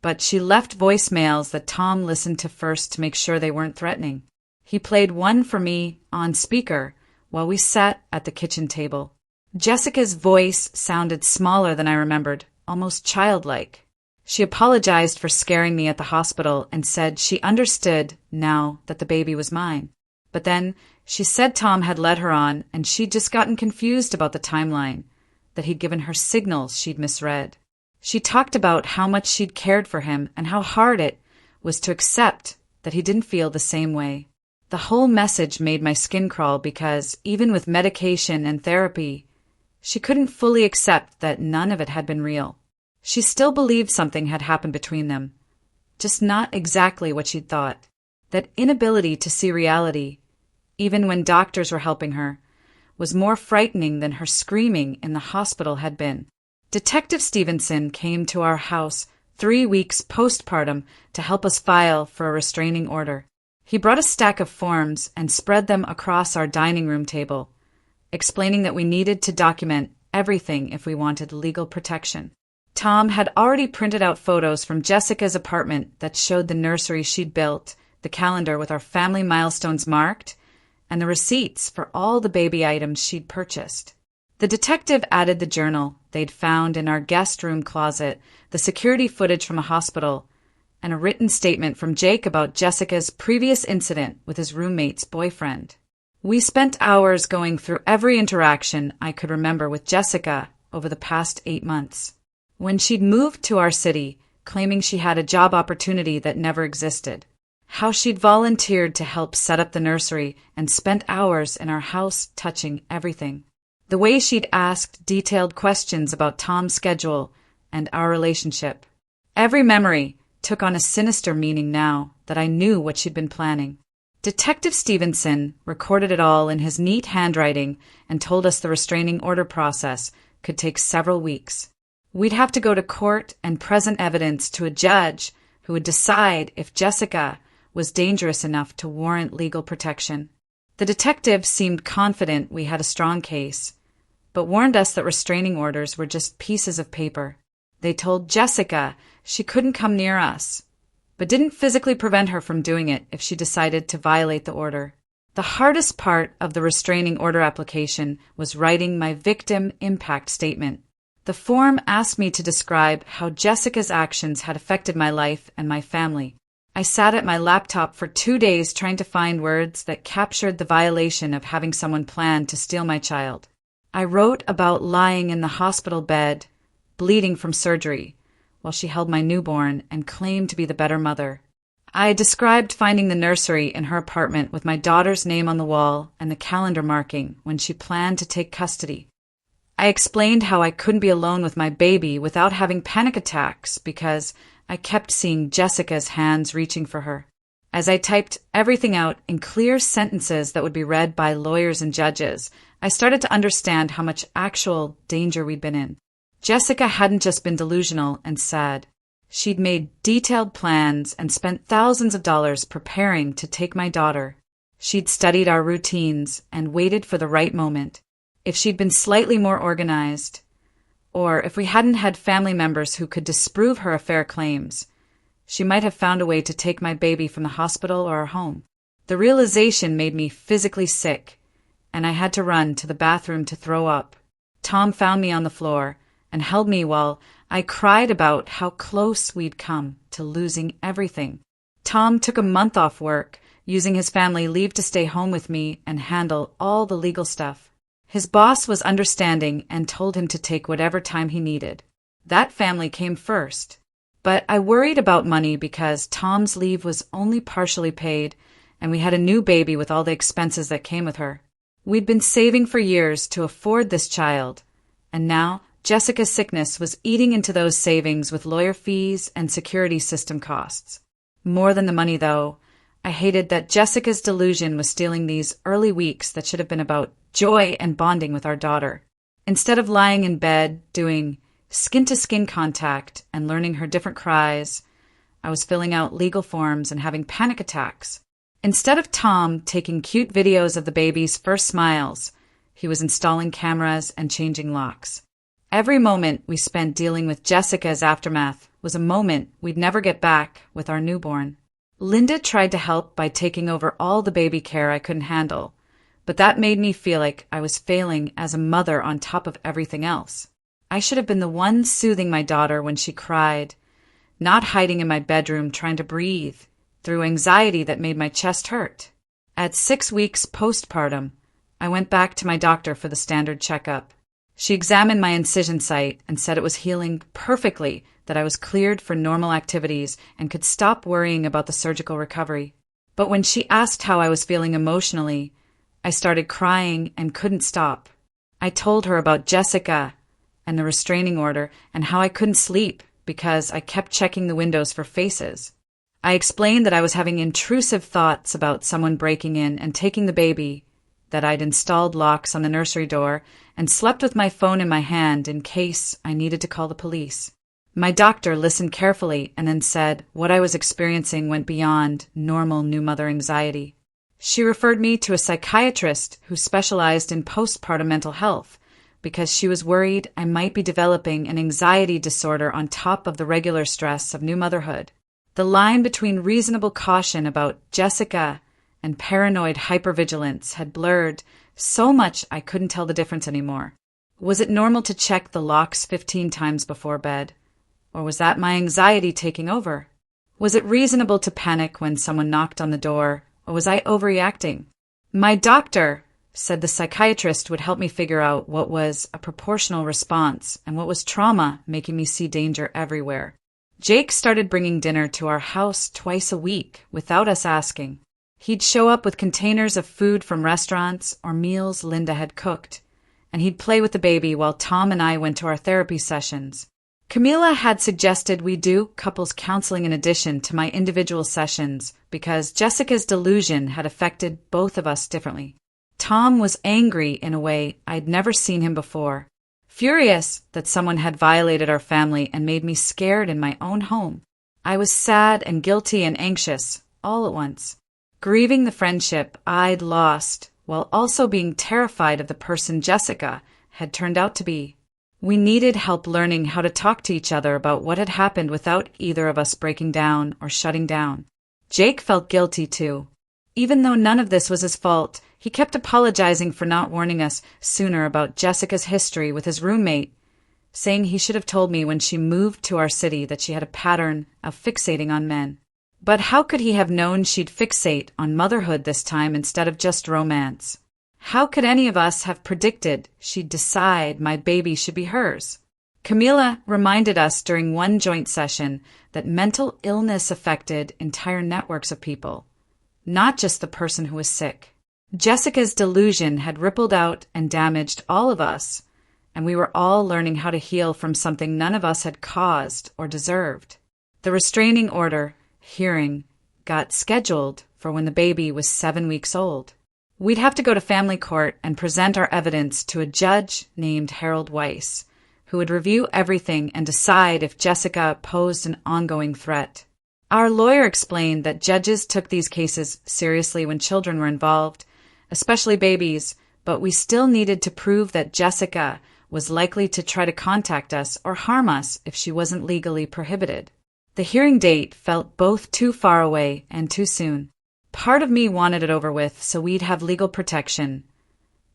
but she left voicemails that Tom listened to first to make sure they weren't threatening. He played one for me on speaker while we sat at the kitchen table. Jessica's voice sounded smaller than I remembered, almost childlike. She apologized for scaring me at the hospital and said she understood now that the baby was mine. But then she said Tom had led her on and she'd just gotten confused about the timeline, that he'd given her signals she'd misread. She talked about how much she'd cared for him and how hard it was to accept that he didn't feel the same way. The whole message made my skin crawl because, even with medication and therapy, she couldn't fully accept that none of it had been real. She still believed something had happened between them, just not exactly what she'd thought. That inability to see reality, even when doctors were helping her, was more frightening than her screaming in the hospital had been. Detective Stevenson came to our house 3 weeks postpartum to help us file for a restraining order. He brought a stack of forms and spread them across our dining room table, explaining that we needed to document everything if we wanted legal protection. Tom had already printed out photos from Jessica's apartment that showed the nursery she'd built, the calendar with our family milestones marked, and the receipts for all the baby items she'd purchased. The detective added the journal they'd found in our guest room closet, the security footage from a hospital, and a written statement from Jake about Jessica's previous incident with his roommate's boyfriend. We spent hours going through every interaction I could remember with Jessica over the past 8 months. When she'd moved to our city, claiming she had a job opportunity that never existed. How she'd volunteered to help set up the nursery and spent hours in our house touching everything. The way she'd asked detailed questions about Tom's schedule and our relationship. Every memory took on a sinister meaning now that I knew what she'd been planning. Detective Stevenson recorded it all in his neat handwriting and told us the restraining order process could take several weeks. We'd have to go to court and present evidence to a judge who would decide if Jessica was dangerous enough to warrant legal protection. The detective seemed confident we had a strong case, but warned us that restraining orders were just pieces of paper. They told Jessica she couldn't come near us, but didn't physically prevent her from doing it if she decided to violate the order. The hardest part of the restraining order application was writing my victim impact statement. The form asked me to describe how Jessica's actions had affected my life and my family. I sat at my laptop for 2 days trying to find words that captured the violation of having someone plan to steal my child. I wrote about lying in the hospital bed, bleeding from surgery, while she held my newborn and claimed to be the better mother. I described finding the nursery in her apartment with my daughter's name on the wall and the calendar marking when she planned to take custody. I explained how I couldn't be alone with my baby without having panic attacks because I kept seeing Jessica's hands reaching for her. As I typed everything out in clear sentences that would be read by lawyers and judges, I started to understand how much actual danger we'd been in. Jessica hadn't just been delusional and sad. She'd made detailed plans and spent thousands of dollars preparing to take my daughter. She'd studied our routines and waited for the right moment. If she'd been slightly more organized, or if we hadn't had family members who could disprove her affair claims, she might have found a way to take my baby from the hospital or our home. The realization made me physically sick, and I had to run to the bathroom to throw up. Tom found me on the floor and held me while I cried about how close we'd come to losing everything. Tom took a month off work, using his family leave to stay home with me and handle all the legal stuff. His boss was understanding and told him to take whatever time he needed. That family came first. But I worried about money because Tom's leave was only partially paid, and we had a new baby with all the expenses that came with her. We'd been saving for years to afford this child, and now Jessica's sickness was eating into those savings with lawyer fees and security system costs. More than the money, though, I hated that Jessica's delusion was stealing these early weeks that should have been about joy and bonding with our daughter. Instead of lying in bed, doing skin-to-skin contact and learning her different cries, I was filling out legal forms and having panic attacks. Instead of Tom taking cute videos of the baby's first smiles, he was installing cameras and changing locks. Every moment we spent dealing with Jessica's aftermath was a moment we'd never get back with our newborn. Linda tried to help by taking over all the baby care I couldn't handle, but that made me feel like I was failing as a mother on top of everything else. I should have been the one soothing my daughter when she cried, not hiding in my bedroom trying to breathe through anxiety that made my chest hurt. At 6 weeks postpartum, I went back to my doctor for the standard checkup. She examined my incision site and said it was healing perfectly, that I was cleared for normal activities and could stop worrying about the surgical recovery. But when she asked how I was feeling emotionally, I started crying and couldn't stop. I told her about Jessica and the restraining order and how I couldn't sleep because I kept checking the windows for faces. I explained that I was having intrusive thoughts about someone breaking in and taking the baby, that I'd installed locks on the nursery door and slept with my phone in my hand in case I needed to call the police. My doctor listened carefully and then said what I was experiencing went beyond normal new mother anxiety. She referred me to a psychiatrist who specialized in postpartum mental health because she was worried I might be developing an anxiety disorder on top of the regular stress of new motherhood. The line between reasonable caution about Jessica and paranoid hypervigilance had blurred so much I couldn't tell the difference anymore. Was it normal to check the locks 15 times before bed? Or was that my anxiety taking over? Was it reasonable to panic when someone knocked on the door, or was I overreacting? My doctor said the psychiatrist would help me figure out what was a proportional response and what was trauma making me see danger everywhere. Jake started bringing dinner to our house twice a week without us asking. He'd show up with containers of food from restaurants or meals Linda had cooked, and he'd play with the baby while Tom and I went to our therapy sessions. Camila had suggested we do couples counseling in addition to my individual sessions because Jessica's delusion had affected both of us differently. Tom was angry in a way I'd never seen him before, furious that someone had violated our family and made me scared in my own home. I was sad and guilty and anxious all at once, grieving the friendship I'd lost while also being terrified of the person Jessica had turned out to be. We needed help learning how to talk to each other about what had happened without either of us breaking down or shutting down. Jake felt guilty too. Even though none of this was his fault, he kept apologizing for not warning us sooner about Jessica's history with his roommate, saying he should have told me when she moved to our city that she had a pattern of fixating on men. But how could he have known she'd fixate on motherhood this time instead of just romance? How could any of us have predicted she'd decide my baby should be hers? Camila reminded us during one joint session that mental illness affected entire networks of people, not just the person who was sick. Jessica's delusion had rippled out and damaged all of us, and we were all learning how to heal from something none of us had caused or deserved. The restraining order hearing got scheduled for when the baby was 7 weeks old. We'd have to go to family court and present our evidence to a judge named Harold Weiss, who would review everything and decide if Jessica posed an ongoing threat. Our lawyer explained that judges took these cases seriously when children were involved, especially babies, but we still needed to prove that Jessica was likely to try to contact us or harm us if she wasn't legally prohibited. The hearing date felt both too far away and too soon. Part of me wanted it over with so we'd have legal protection,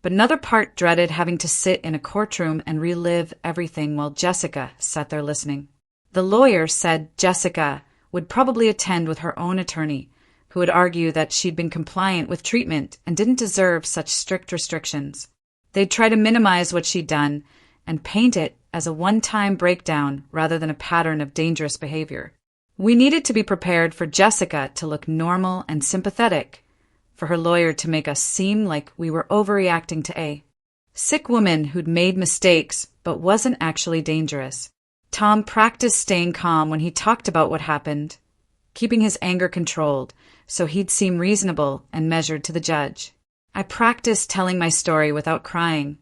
but another part dreaded having to sit in a courtroom and relive everything while Jessica sat there listening. The lawyer said Jessica would probably attend with her own attorney, who would argue that she'd been compliant with treatment and didn't deserve such strict restrictions. They'd try to minimize what she'd done and paint it as a one-time breakdown rather than a pattern of dangerous behavior. We needed to be prepared for Jessica to look normal and sympathetic, for her lawyer to make us seem like we were overreacting to a sick woman who'd made mistakes but wasn't actually dangerous. Tom practiced staying calm when he talked about what happened, keeping his anger controlled so he'd seem reasonable and measured to the judge. I practiced telling my story without crying,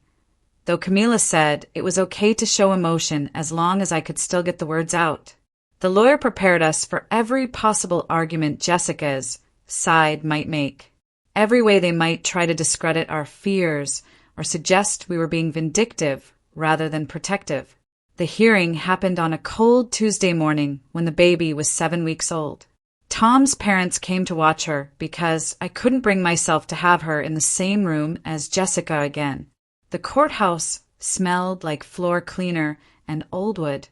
though Camila said it was okay to show emotion as long as I could still get the words out. The lawyer prepared us for every possible argument Jessica's side might make, every way they might try to discredit our fears or suggest we were being vindictive rather than protective. The hearing happened on a cold Tuesday morning when the baby was 7 weeks old. Tom's parents came to watch her because I couldn't bring myself to have her in the same room as Jessica again. The courthouse smelled like floor cleaner and old wood,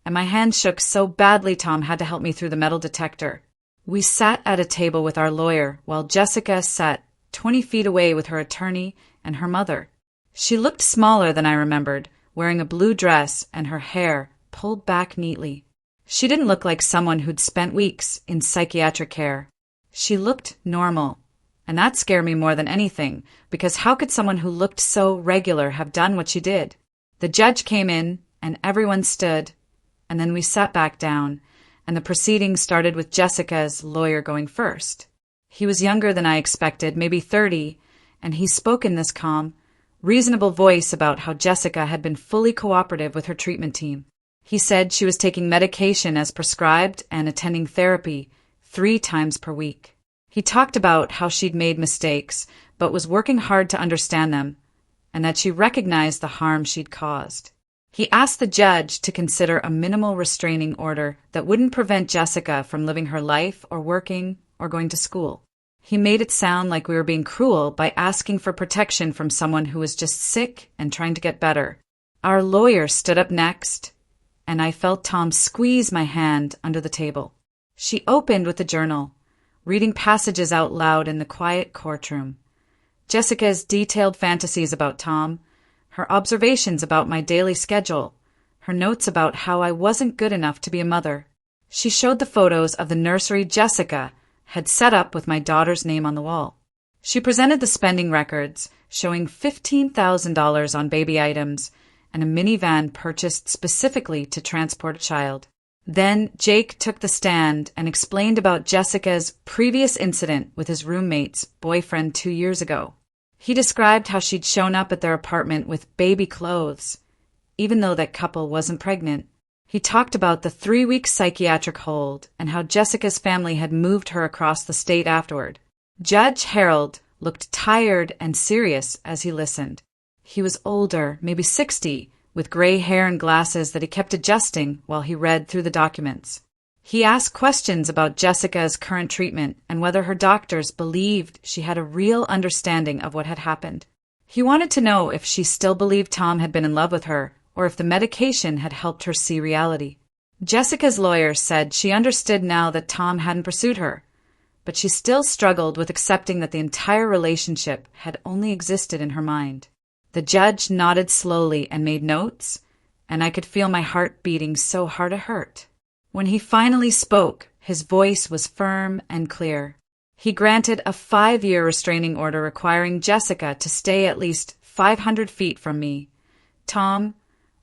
and my hand shook so badly Tom had to help me through the metal detector. We sat at a table with our lawyer while Jessica sat 20 feet away with her attorney and her mother. She looked smaller than I remembered, wearing a blue dress and her hair pulled back neatly. She didn't look like someone who'd spent weeks in psychiatric care. She looked normal, and that scared me more than anything, because how could someone who looked so regular have done what she did? The judge came in, and everyone stood, and then we sat back down, and the proceedings started with Jessica's lawyer going first. He was younger than I expected, maybe 30, and he spoke in this calm, reasonable voice about how Jessica had been fully cooperative with her treatment team. He said she was taking medication as prescribed and attending therapy 3 times per week. He talked about how she'd made mistakes, but was working hard to understand them, and that she recognized the harm she'd caused. He asked the judge to consider a minimal restraining order that wouldn't prevent Jessica from living her life or working or going to school. He made it sound like we were being cruel by asking for protection from someone who was just sick and trying to get better. Our lawyer stood up next, and I felt Tom squeeze my hand under the table. She opened with the journal, reading passages out loud in the quiet courtroom. Jessica's detailed fantasies about Tom, her observations about my daily schedule, her notes about how I wasn't good enough to be a mother. She showed the photos of the nursery Jessica had set up with my daughter's name on the wall. She presented the spending records, showing $15,000 on baby items and a minivan purchased specifically to transport a child. Then Jake took the stand and explained about Jessica's previous incident with his roommate's boyfriend 2 years ago. He described how she'd shown up at their apartment with baby clothes, even though that couple wasn't pregnant. He talked about the 3-week psychiatric hold and how Jessica's family had moved her across the state afterward. Judge Harold looked tired and serious as he listened. He was older, maybe 60, with gray hair and glasses that he kept adjusting while he read through the documents. He asked questions about Jessica's current treatment and whether her doctors believed she had a real understanding of what had happened. He wanted to know if she still believed Tom had been in love with her or if the medication had helped her see reality. Jessica's lawyer said she understood now that Tom hadn't pursued her, but she still struggled with accepting that the entire relationship had only existed in her mind. The judge nodded slowly and made notes, and I could feel my heart beating so hard it hurt. When he finally spoke, his voice was firm and clear. He granted a 5-year restraining order requiring Jessica to stay at least 500 feet from me, Tom,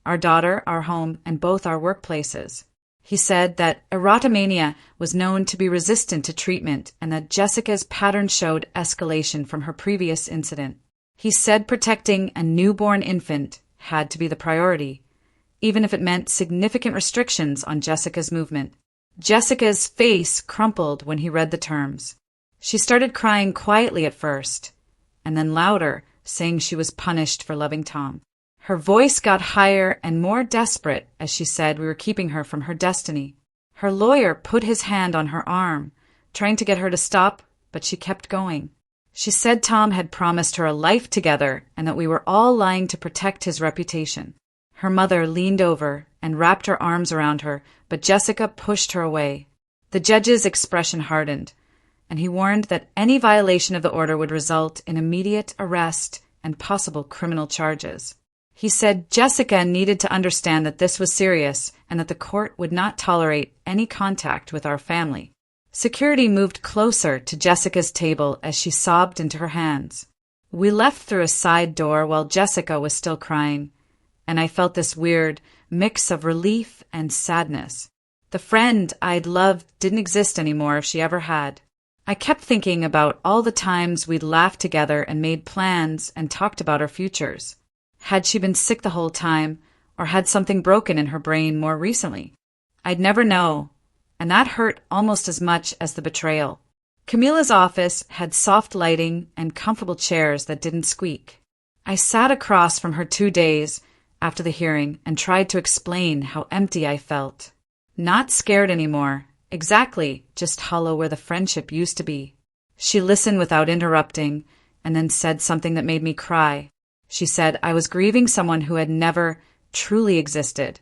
our daughter, our home, and both our workplaces. He said that erotomania was known to be resistant to treatment and that Jessica's pattern showed escalation from her previous incident. He said protecting a newborn infant had to be the priority, even if it meant significant restrictions on Jessica's movement. Jessica's face crumpled when he read the terms. She started crying quietly at first, and then louder, saying she was punished for loving Tom. Her voice got higher and more desperate as she said we were keeping her from her destiny. Her lawyer put his hand on her arm, trying to get her to stop, but she kept going. She said Tom had promised her a life together and that we were all lying to protect his reputation. Her mother leaned over and wrapped her arms around her, but Jessica pushed her away. The judge's expression hardened, and he warned that any violation of the order would result in immediate arrest and possible criminal charges. He said Jessica needed to understand that this was serious and that the court would not tolerate any contact with our family. Security moved closer to Jessica's table as she sobbed into her hands. We left through a side door while Jessica was still crying, and I felt this weird mix of relief and sadness. The friend I'd loved didn't exist anymore if she ever had. I kept thinking about all the times we'd laughed together and made plans and talked about our futures. Had she been sick the whole time, or had something broken in her brain more recently? I'd never know, and that hurt almost as much as the betrayal. Camila's office had soft lighting and comfortable chairs that didn't squeak. I sat across from her 2 days after the hearing and tried to explain how empty I felt. Not scared anymore, exactly, just hollow where the friendship used to be. She listened without interrupting and then said something that made me cry. She said I was grieving someone who had never truly existed,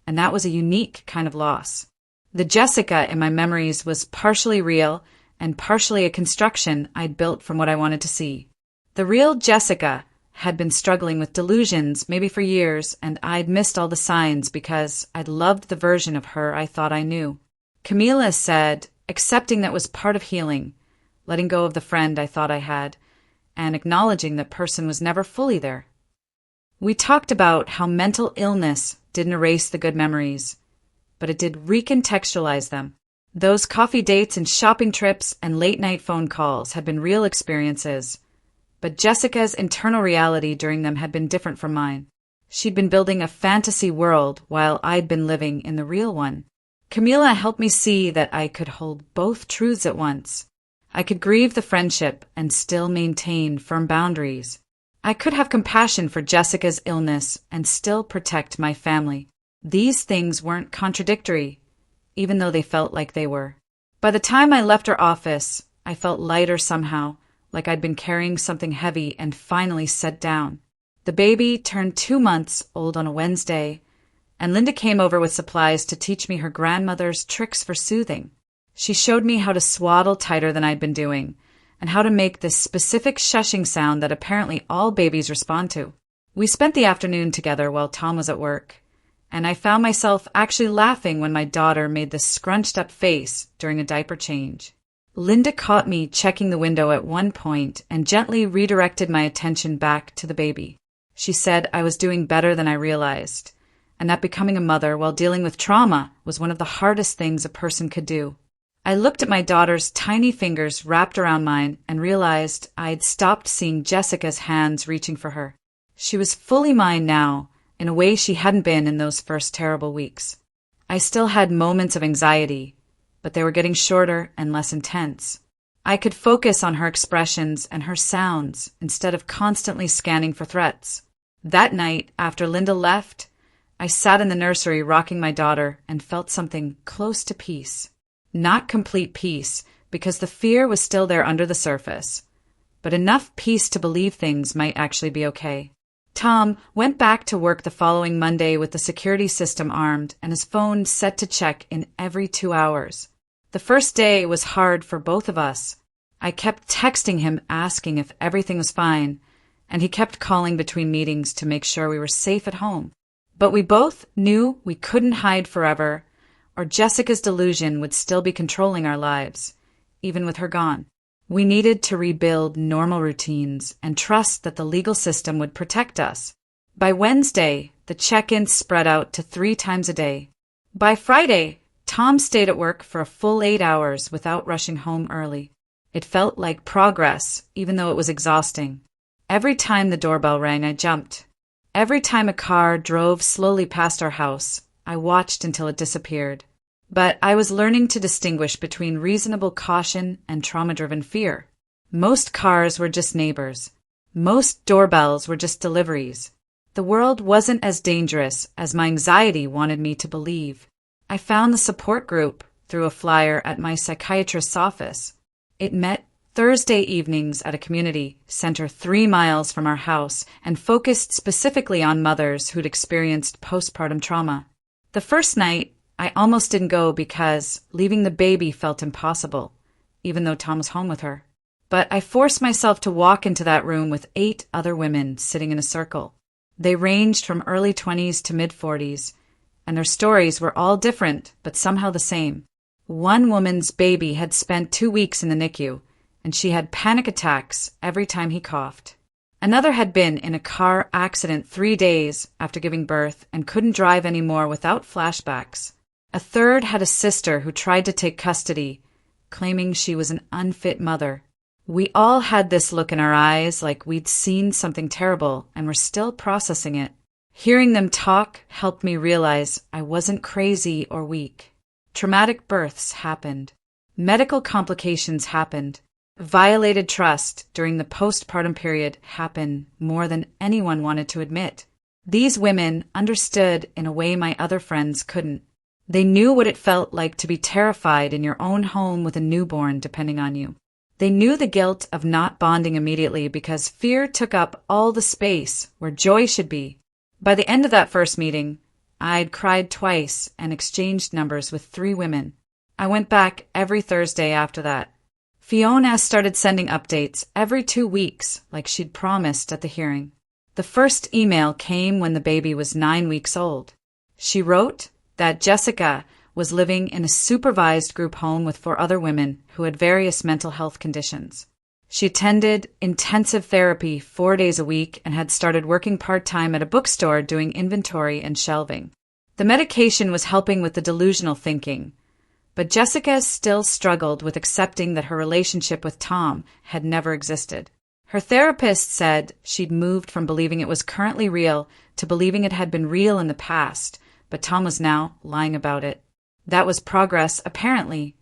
and that was a unique kind of loss. The Jessica in my memories was partially real and partially a construction I'd built from what I wanted to see. The real Jessica had been struggling with delusions maybe for years, and I'd missed all the signs because I'd loved the version of her I thought I knew. Camila said accepting that was part of healing, letting go of the friend I thought I had, and acknowledging that person was never fully there. We talked about how mental illness didn't erase the good memories, but it did recontextualize them. Those coffee dates and shopping trips and late-night phone calls had been real experiences, But Jessica's internal reality during them had been different from mine. She'd been building a fantasy world while I'd been living in the real one. Camila helped me see that I could hold both truths at once. I could grieve the friendship and still maintain firm boundaries. I could have compassion for Jessica's illness and still protect my family. These things weren't contradictory, even though they felt like they were. By the time I left her office, I felt lighter somehow, like I'd been carrying something heavy and finally set down. The baby turned 2 months old on a Wednesday, and Linda came over with supplies to teach me her grandmother's tricks for soothing. She showed me how to swaddle tighter than I'd been doing, and how to make this specific shushing sound that apparently all babies respond to. We spent the afternoon together while Tom was at work, and I found myself actually laughing when my daughter made this scrunched-up face during a diaper change. Linda caught me checking the window at one point and gently redirected my attention back to the baby. She said I was doing better than I realized, and that becoming a mother while dealing with trauma was one of the hardest things a person could do. I looked at my daughter's tiny fingers wrapped around mine and realized I'd stopped seeing Jessica's hands reaching for her. She was fully mine now, in a way she hadn't been in those first terrible weeks. I still had moments of anxiety, but they were getting shorter and less intense. I could focus on her expressions and her sounds instead of constantly scanning for threats. That night, after Linda left, I sat in the nursery rocking my daughter and felt something close to peace. Not complete peace, because the fear was still there under the surface, but enough peace to believe things might actually be okay. Tom went back to work the following Monday with the security system armed and his phone set to check in every 2 hours. The first day was hard for both of us. I kept texting him asking if everything was fine, and he kept calling between meetings to make sure we were safe at home. But we both knew we couldn't hide forever, or Jessica's delusion would still be controlling our lives, even with her gone. We needed to rebuild normal routines and trust that the legal system would protect us. By Wednesday, the check-ins spread out to 3 times a day. By Friday, Tom stayed at work for a full 8 hours without rushing home early. It felt like progress, even though it was exhausting. Every time the doorbell rang, I jumped. Every time a car drove slowly past our house, I watched until it disappeared. But I was learning to distinguish between reasonable caution and trauma-driven fear. Most cars were just neighbors. Most doorbells were just deliveries. The world wasn't as dangerous as my anxiety wanted me to believe. I found the support group through a flyer at my psychiatrist's office. It met Thursday evenings at a community center 3 miles from our house and focused specifically on mothers who'd experienced postpartum trauma. The first night, I almost didn't go because leaving the baby felt impossible, even though Tom was home with her. But I forced myself to walk into that room with 8 other women sitting in a circle. They ranged from early 20s to mid-40s, and their stories were all different, but somehow the same. One woman's baby had spent 2 weeks in the NICU, and she had panic attacks every time he coughed. Another had been in a car accident 3 days after giving birth and couldn't drive anymore without flashbacks. A third had a sister who tried to take custody, claiming she was an unfit mother. We all had this look in our eyes like we'd seen something terrible and were still processing it. Hearing them talk helped me realize I wasn't crazy or weak. Traumatic births happened. Medical complications happened. Violated trust during the postpartum period happened more than anyone wanted to admit. These women understood in a way my other friends couldn't. They knew what it felt like to be terrified in your own home with a newborn depending on you. They knew the guilt of not bonding immediately because fear took up all the space where joy should be. By the end of that first meeting, I'd cried twice and exchanged numbers with 3 women. I went back every Thursday after that. Fiona started sending updates every 2 weeks like she'd promised at the hearing. The first email came when the baby was 9 weeks old. She wrote that Jessica was living in a supervised group home with 4 other women who had various mental health conditions. She attended intensive therapy 4 days a week and had started working part-time at a bookstore doing inventory and shelving. The medication was helping with the delusional thinking, but Jessica still struggled with accepting that her relationship with Tom had never existed. Her therapist said she'd moved from believing it was currently real to believing it had been real in the past, but Tom was now lying about it. That was progress, apparently,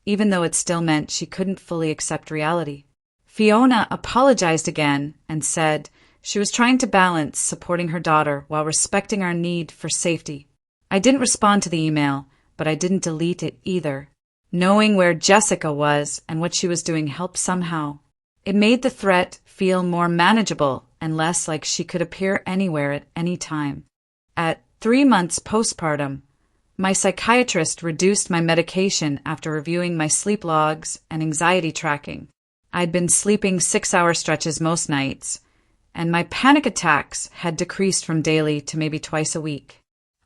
even though it still meant she couldn't fully accept reality. Fiona apologized again and said she was trying to balance supporting her daughter while respecting our need for safety. I didn't respond to the email, but I didn't delete it either. Knowing where Jessica was and what she was doing helped somehow. It made the threat feel more manageable and less like she could appear anywhere at any time. At 3 months postpartum, my psychiatrist reduced my medication after reviewing my sleep logs and anxiety tracking. I'd been sleeping 6-hour stretches most nights, and my panic attacks had decreased from daily to maybe twice a week.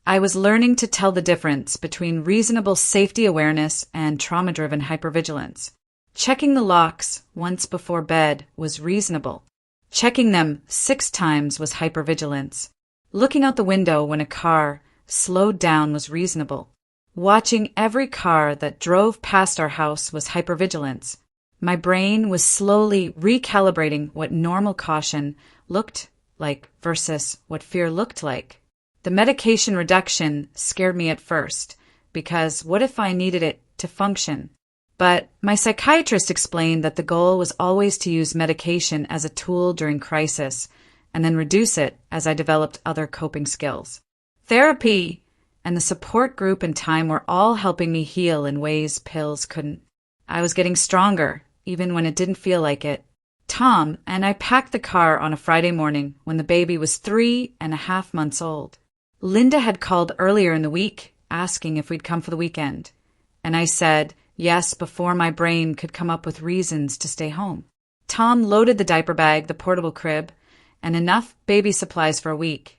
I was learning to tell the difference between reasonable safety awareness and trauma-driven hypervigilance. Checking the locks once before bed was reasonable. Checking them 6 times was hypervigilance. Looking out the window when a car slowed down was reasonable. Watching every car that drove past our house was hypervigilance. My brain was slowly recalibrating what normal caution looked like versus what fear looked like. The medication reduction scared me at first, because what if I needed it to function? But my psychiatrist explained that the goal was always to use medication as a tool during crisis, and then reduce it as I developed other coping skills. Therapy and the support group and time were all helping me heal in ways pills couldn't. I was getting stronger, even when it didn't feel like it. Tom and I packed the car on a Friday morning when the baby was 3.5 months old. Linda had called earlier in the week, asking if we'd come for the weekend, and I said yes before my brain could come up with reasons to stay home. Tom loaded the diaper bag, the portable crib, and enough baby supplies for a week,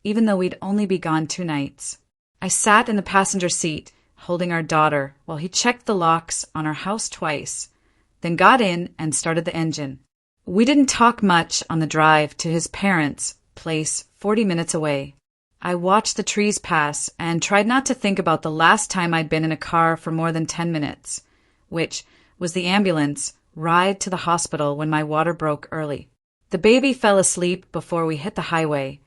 even though we'd only be gone 2 nights. I sat in the passenger seat, holding our daughter, while he checked the locks on our house twice, then got in and started the engine. We didn't talk much on the drive to his parents' place 40 minutes away. I watched the trees pass and tried not to think about the last time I'd been in a car for more than 10 minutes, which was the ambulance ride to the hospital when my water broke early. The baby fell asleep before we hit the highway,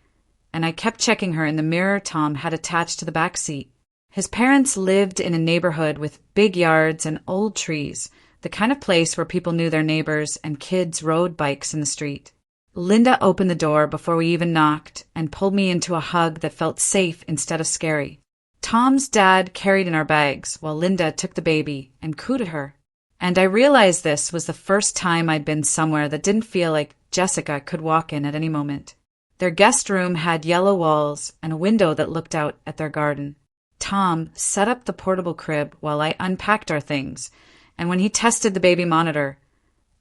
and I kept checking her in the mirror Tom had attached to the back seat. His parents lived in a neighborhood with big yards and old trees, the kind of place where people knew their neighbors and kids rode bikes in the street. Linda opened the door before we even knocked and pulled me into a hug that felt safe instead of scary. Tom's dad carried in our bags while Linda took the baby and cooed at her. And I realized this was the first time I'd been somewhere that didn't feel like Jessica could walk in at any moment. Their guest room had yellow walls and a window that looked out at their garden. Tom set up the portable crib while I unpacked our things, and when he tested the baby monitor,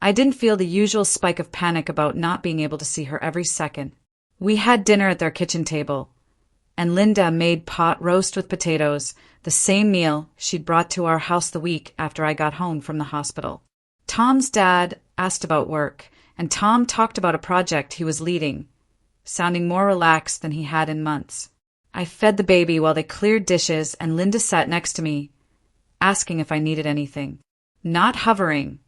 I didn't feel the usual spike of panic about not being able to see her every second. We had dinner at their kitchen table, and Linda made pot roast with potatoes, the same meal she'd brought to our house the week after I got home from the hospital. Tom's dad asked about work, and Tom talked about a project he was leading, sounding more relaxed than he had in months. I fed the baby while they cleared dishes, and Linda sat next to me, asking if I needed anything. Not hovering,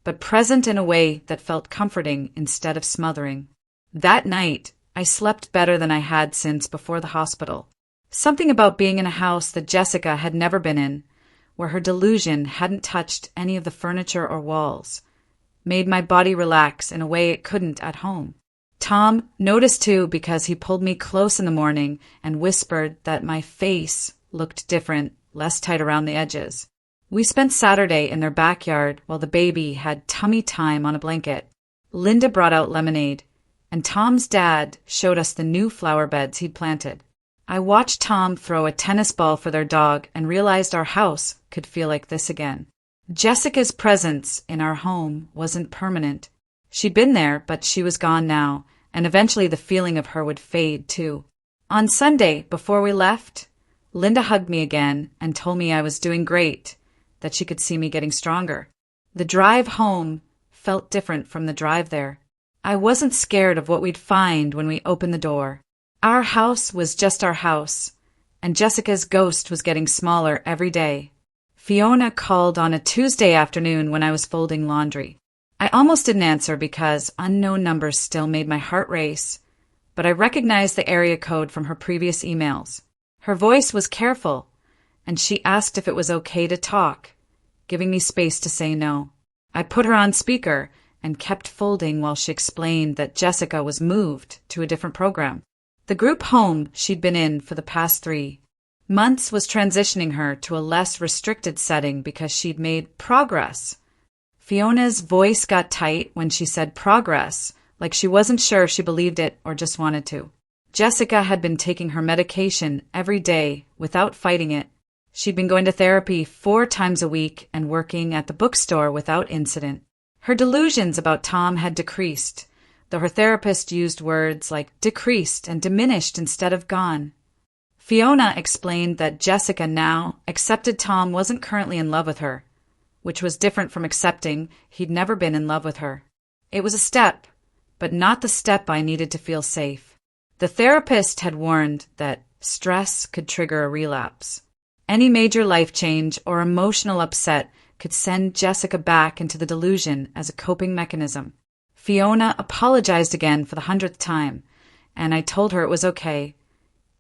but present in a way that felt comforting instead of smothering. That night, I slept better than I had since before the hospital. Something about being in a house that Jessica had never been in, where her delusion hadn't touched any of the furniture or walls, made my body relax in a way it couldn't at home. Tom noticed too because he pulled me close in the morning and whispered that my face looked different, less tight around the edges. We spent Saturday in their backyard while the baby had tummy time on a blanket. Linda brought out lemonade, and Tom's dad showed us the new flower beds he'd planted. I watched Tom throw a tennis ball for their dog and realized our house could feel like this again. Jessica's presence in our home wasn't permanent. She'd been there, but she was gone now, and eventually the feeling of her would fade too. On Sunday, before we left, Linda hugged me again and told me I was doing great, that she could see me getting stronger. The drive home felt different from the drive there. I wasn't scared of what we'd find when we opened the door. Our house was just our house, and Jessica's ghost was getting smaller every day. Fiona called on a Tuesday afternoon when I was folding laundry. I almost didn't answer because unknown numbers still made my heart race, but I recognized the area code from her previous emails. Her voice was careful, and she asked if it was okay to talk, giving me space to say no. I put her on speaker and kept folding while she explained that Jessica was moved to a different program. The group home she'd been in for the past 3 months was transitioning her to a less restricted setting because she'd made progress. Fiona's voice got tight when she said progress, like she wasn't sure if she believed it or just wanted to. Jessica had been taking her medication every day without fighting it. She'd been going to therapy 4 times a week and working at the bookstore without incident. Her delusions about Tom had decreased, though her therapist used words like decreased and diminished instead of gone. Fiona explained that Jessica now accepted Tom wasn't currently in love with her, which was different from accepting he'd never been in love with her. It was a step, but not the step I needed to feel safe. The therapist had warned that stress could trigger a relapse. Any major life change or emotional upset could send Jessica back into the delusion as a coping mechanism. Fiona apologized again for the 100th time, and I told her it was okay,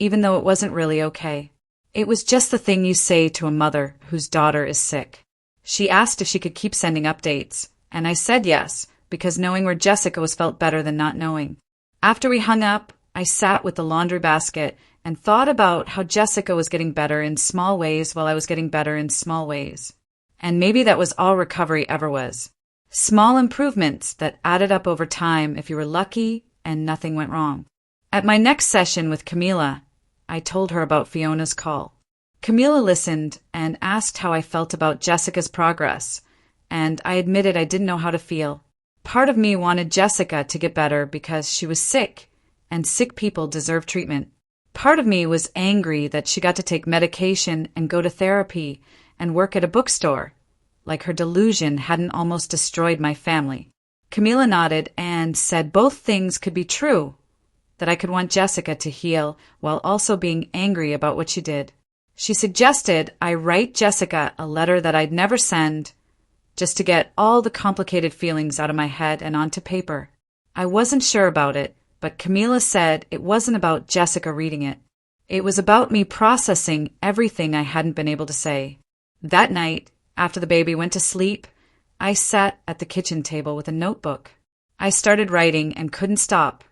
even though it wasn't really okay. It was just the thing you say to a mother whose daughter is sick. She asked if she could keep sending updates, and I said yes, because knowing where Jessica was felt better than not knowing. After we hung up, I sat with the laundry basket and thought about how Jessica was getting better in small ways while I was getting better in small ways. And maybe that was all recovery ever was. Small improvements that added up over time if you were lucky and nothing went wrong. At my next session with Camila, I told her about Fiona's call. Camila listened and asked how I felt about Jessica's progress, and I admitted I didn't know how to feel. Part of me wanted Jessica to get better because she was sick, and sick people deserve treatment. Part of me was angry that she got to take medication and go to therapy and work at a bookstore, like her delusion hadn't almost destroyed my family. Camila nodded and said both things could be true, that I could want Jessica to heal while also being angry about what she did. She suggested I write Jessica a letter that I'd never send, just to get all the complicated feelings out of my head and onto paper. I wasn't sure about it, but Camila said it wasn't about Jessica reading it. It was about me processing everything I hadn't been able to say. That night, after the baby went to sleep, I sat at the kitchen table with a notebook. I started writing and couldn't stop.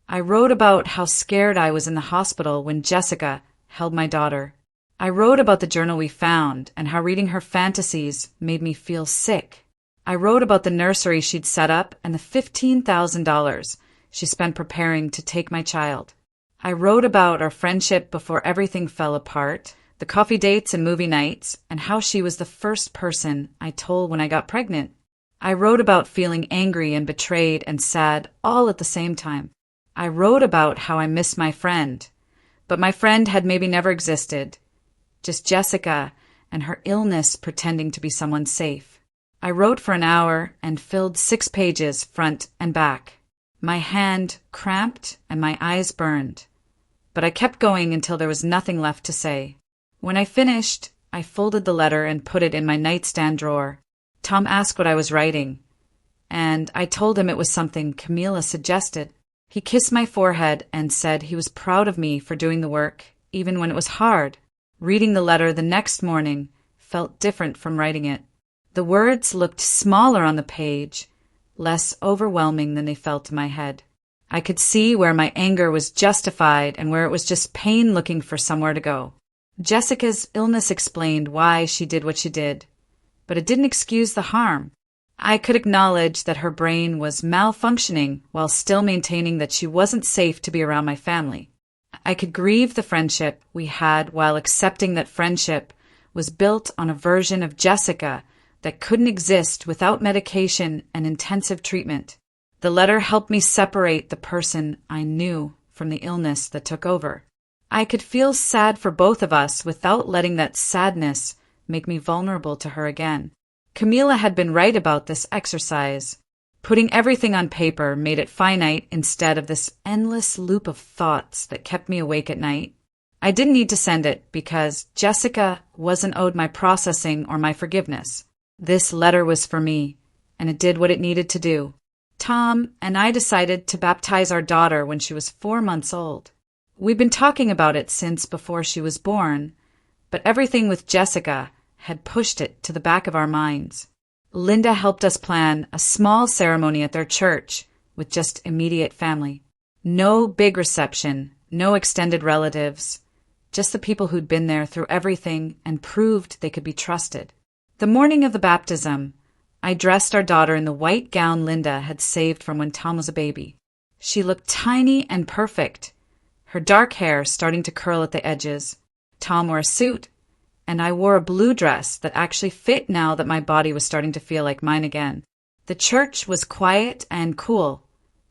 I wrote about how scared I was in the hospital when Jessica held my daughter. I wrote about the journal we found and how reading her fantasies made me feel sick. I wrote about the nursery she'd set up and the $15,000 she spent preparing to take my child. I wrote about our friendship before everything fell apart, the coffee dates and movie nights, and how she was the first person I told when I got pregnant. I wrote about feeling angry and betrayed and sad all at the same time. I wrote about how I missed my friend, but my friend had maybe never existed. Just Jessica and her illness pretending to be someone safe. I wrote for an hour and filled 6 pages front and back. My hand cramped and my eyes burned, but I kept going until there was nothing left to say. When I finished, I folded the letter and put it in my nightstand drawer. Tom asked what I was writing, and I told him it was something Camila suggested. He kissed my forehead and said he was proud of me for doing the work, even when it was hard. Reading the letter the next morning felt different from writing it. The words looked smaller on the page, less overwhelming than they felt in my head. I could see where my anger was justified and where it was just pain looking for somewhere to go. Jessica's illness explained why she did what she did, but it didn't excuse the harm. I could acknowledge that her brain was malfunctioning while still maintaining that she wasn't safe to be around my family. I could grieve the friendship we had while accepting that friendship was built on a version of Jessica that couldn't exist without medication and intensive treatment. The letter helped me separate the person I knew from the illness that took over. I could feel sad for both of us without letting that sadness make me vulnerable to her again. Camila had been right about this exercise. Putting everything on paper made it finite instead of this endless loop of thoughts that kept me awake at night. I didn't need to send it because Jessica wasn't owed my processing or my forgiveness. This letter was for me, and it did what it needed to do. Tom and I decided to baptize our daughter when she was 4 months old. We'd been talking about it since before she was born, but everything with Jessica had pushed it to the back of our minds. Linda helped us plan a small ceremony at their church with just immediate family. No big reception, no extended relatives, just the people who'd been there through everything and proved they could be trusted. The morning of the baptism, I dressed our daughter in the white gown Linda had saved from when Tom was a baby. She looked tiny and perfect, her dark hair starting to curl at the edges. Tom wore a suit, and I wore a blue dress that actually fit now that my body was starting to feel like mine again. The church was quiet and cool,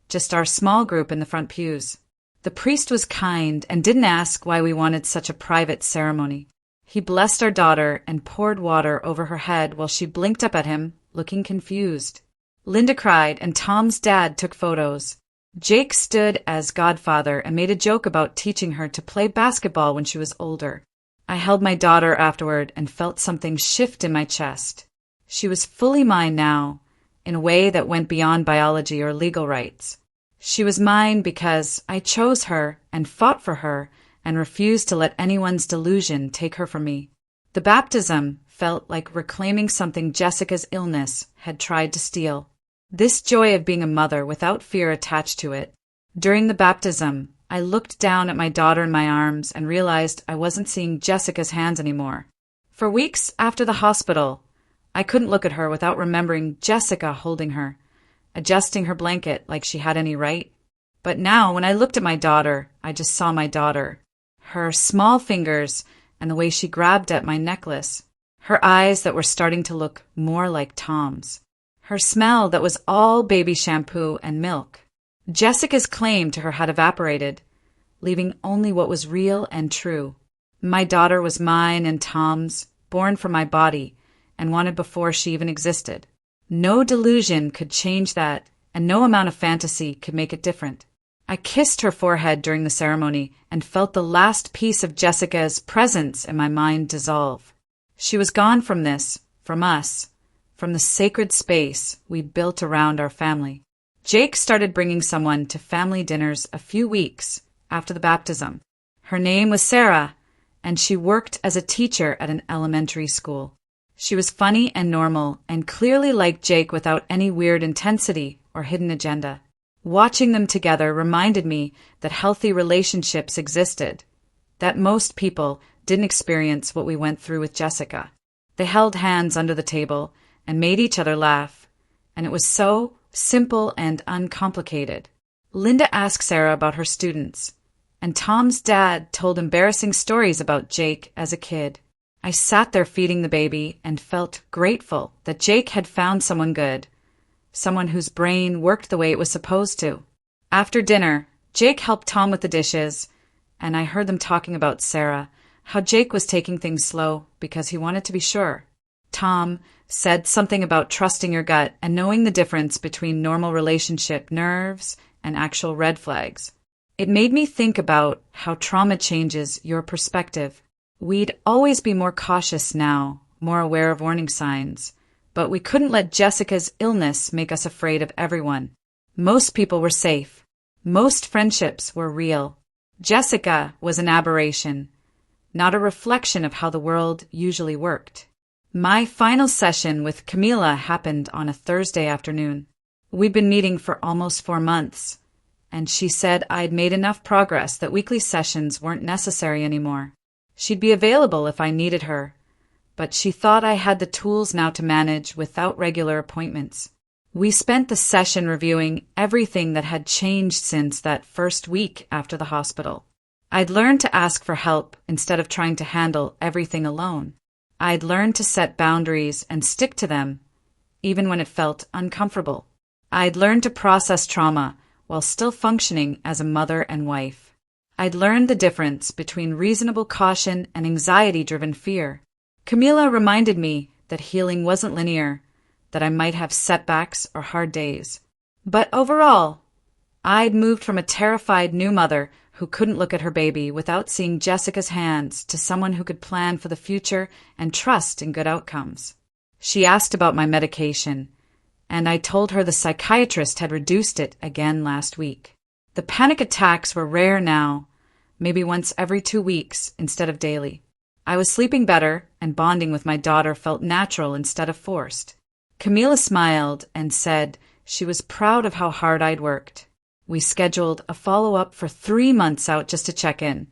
just our small group in the front pews. The priest was kind and didn't ask why we wanted such a private ceremony. He blessed our daughter and poured water over her head while she blinked up at him, looking confused. Linda cried, and Tom's dad took photos. Jake stood as godfather and made a joke about teaching her to play basketball when she was older. I held my daughter afterward and felt something shift in my chest. She was fully mine now, in a way that went beyond biology or legal rights. She was mine because I chose her and fought for her and refused to let anyone's delusion take her from me. The baptism felt like reclaiming something Jessica's illness had tried to steal. This joy of being a mother without fear attached to it. During the baptism, I looked down at my daughter in my arms and realized I wasn't seeing Jessica's hands anymore. For weeks after the hospital, I couldn't look at her without remembering Jessica holding her, adjusting her blanket like she had any right. But now, when I looked at my daughter, I just saw my daughter. Her small fingers and the way she grabbed at my necklace. Her eyes that were starting to look more like Tom's. Her smell that was all baby shampoo and milk. Jessica's claim to her had evaporated, leaving only what was real and true. My daughter was mine and Tom's, born from my body, and wanted before she even existed. No delusion could change that, and no amount of fantasy could make it different. I kissed her forehead during the ceremony and felt the last piece of Jessica's presence in my mind dissolve. She was gone from this, from us, from the sacred space we built around our family. Jake started bringing someone to family dinners a few weeks after the baptism. Her name was Sarah, and she worked as a teacher at an elementary school. She was funny and normal and clearly liked Jake without any weird intensity or hidden agenda. Watching them together reminded me that healthy relationships existed, that most people didn't experience what we went through with Jessica. They held hands under the table and made each other laugh, and it was so simple and uncomplicated. Linda asked Sarah about her students, and Tom's dad told embarrassing stories about Jake as a kid. I sat there feeding the baby and felt grateful that Jake had found someone good, someone whose brain worked the way it was supposed to. After dinner, Jake helped Tom with the dishes, and I heard them talking about Sarah, how Jake was taking things slow because he wanted to be sure. Tom said something about trusting your gut and knowing the difference between normal relationship nerves and actual red flags. It made me think about how trauma changes your perspective. We'd always be more cautious now, more aware of warning signs, but we couldn't let Jessica's illness make us afraid of everyone. Most people were safe. Most friendships were real. Jessica was an aberration, not a reflection of how the world usually worked. My final session with Camila happened on a Thursday afternoon. We'd been meeting for almost 4 months, and she said I'd made enough progress that weekly sessions weren't necessary anymore. She'd be available if I needed her, but she thought I had the tools now to manage without regular appointments. We spent the session reviewing everything that had changed since that first week after the hospital. I'd learned to ask for help instead of trying to handle everything alone. I'd learned to set boundaries and stick to them, even when it felt uncomfortable. I'd learned to process trauma while still functioning as a mother and wife. I'd learned the difference between reasonable caution and anxiety-driven fear. Camila reminded me that healing wasn't linear, that I might have setbacks or hard days. But overall, I'd moved from a terrified new mother who couldn't look at her baby without seeing Jessica's hands to someone who could plan for the future and trust in good outcomes. She asked about my medication, and I told her the psychiatrist had reduced it again last week. The panic attacks were rare now, maybe once every 2 weeks instead of daily. I was sleeping better, and bonding with my daughter felt natural instead of forced. Camila smiled and said she was proud of how hard I'd worked. We scheduled a follow-up for 3 months out just to check in,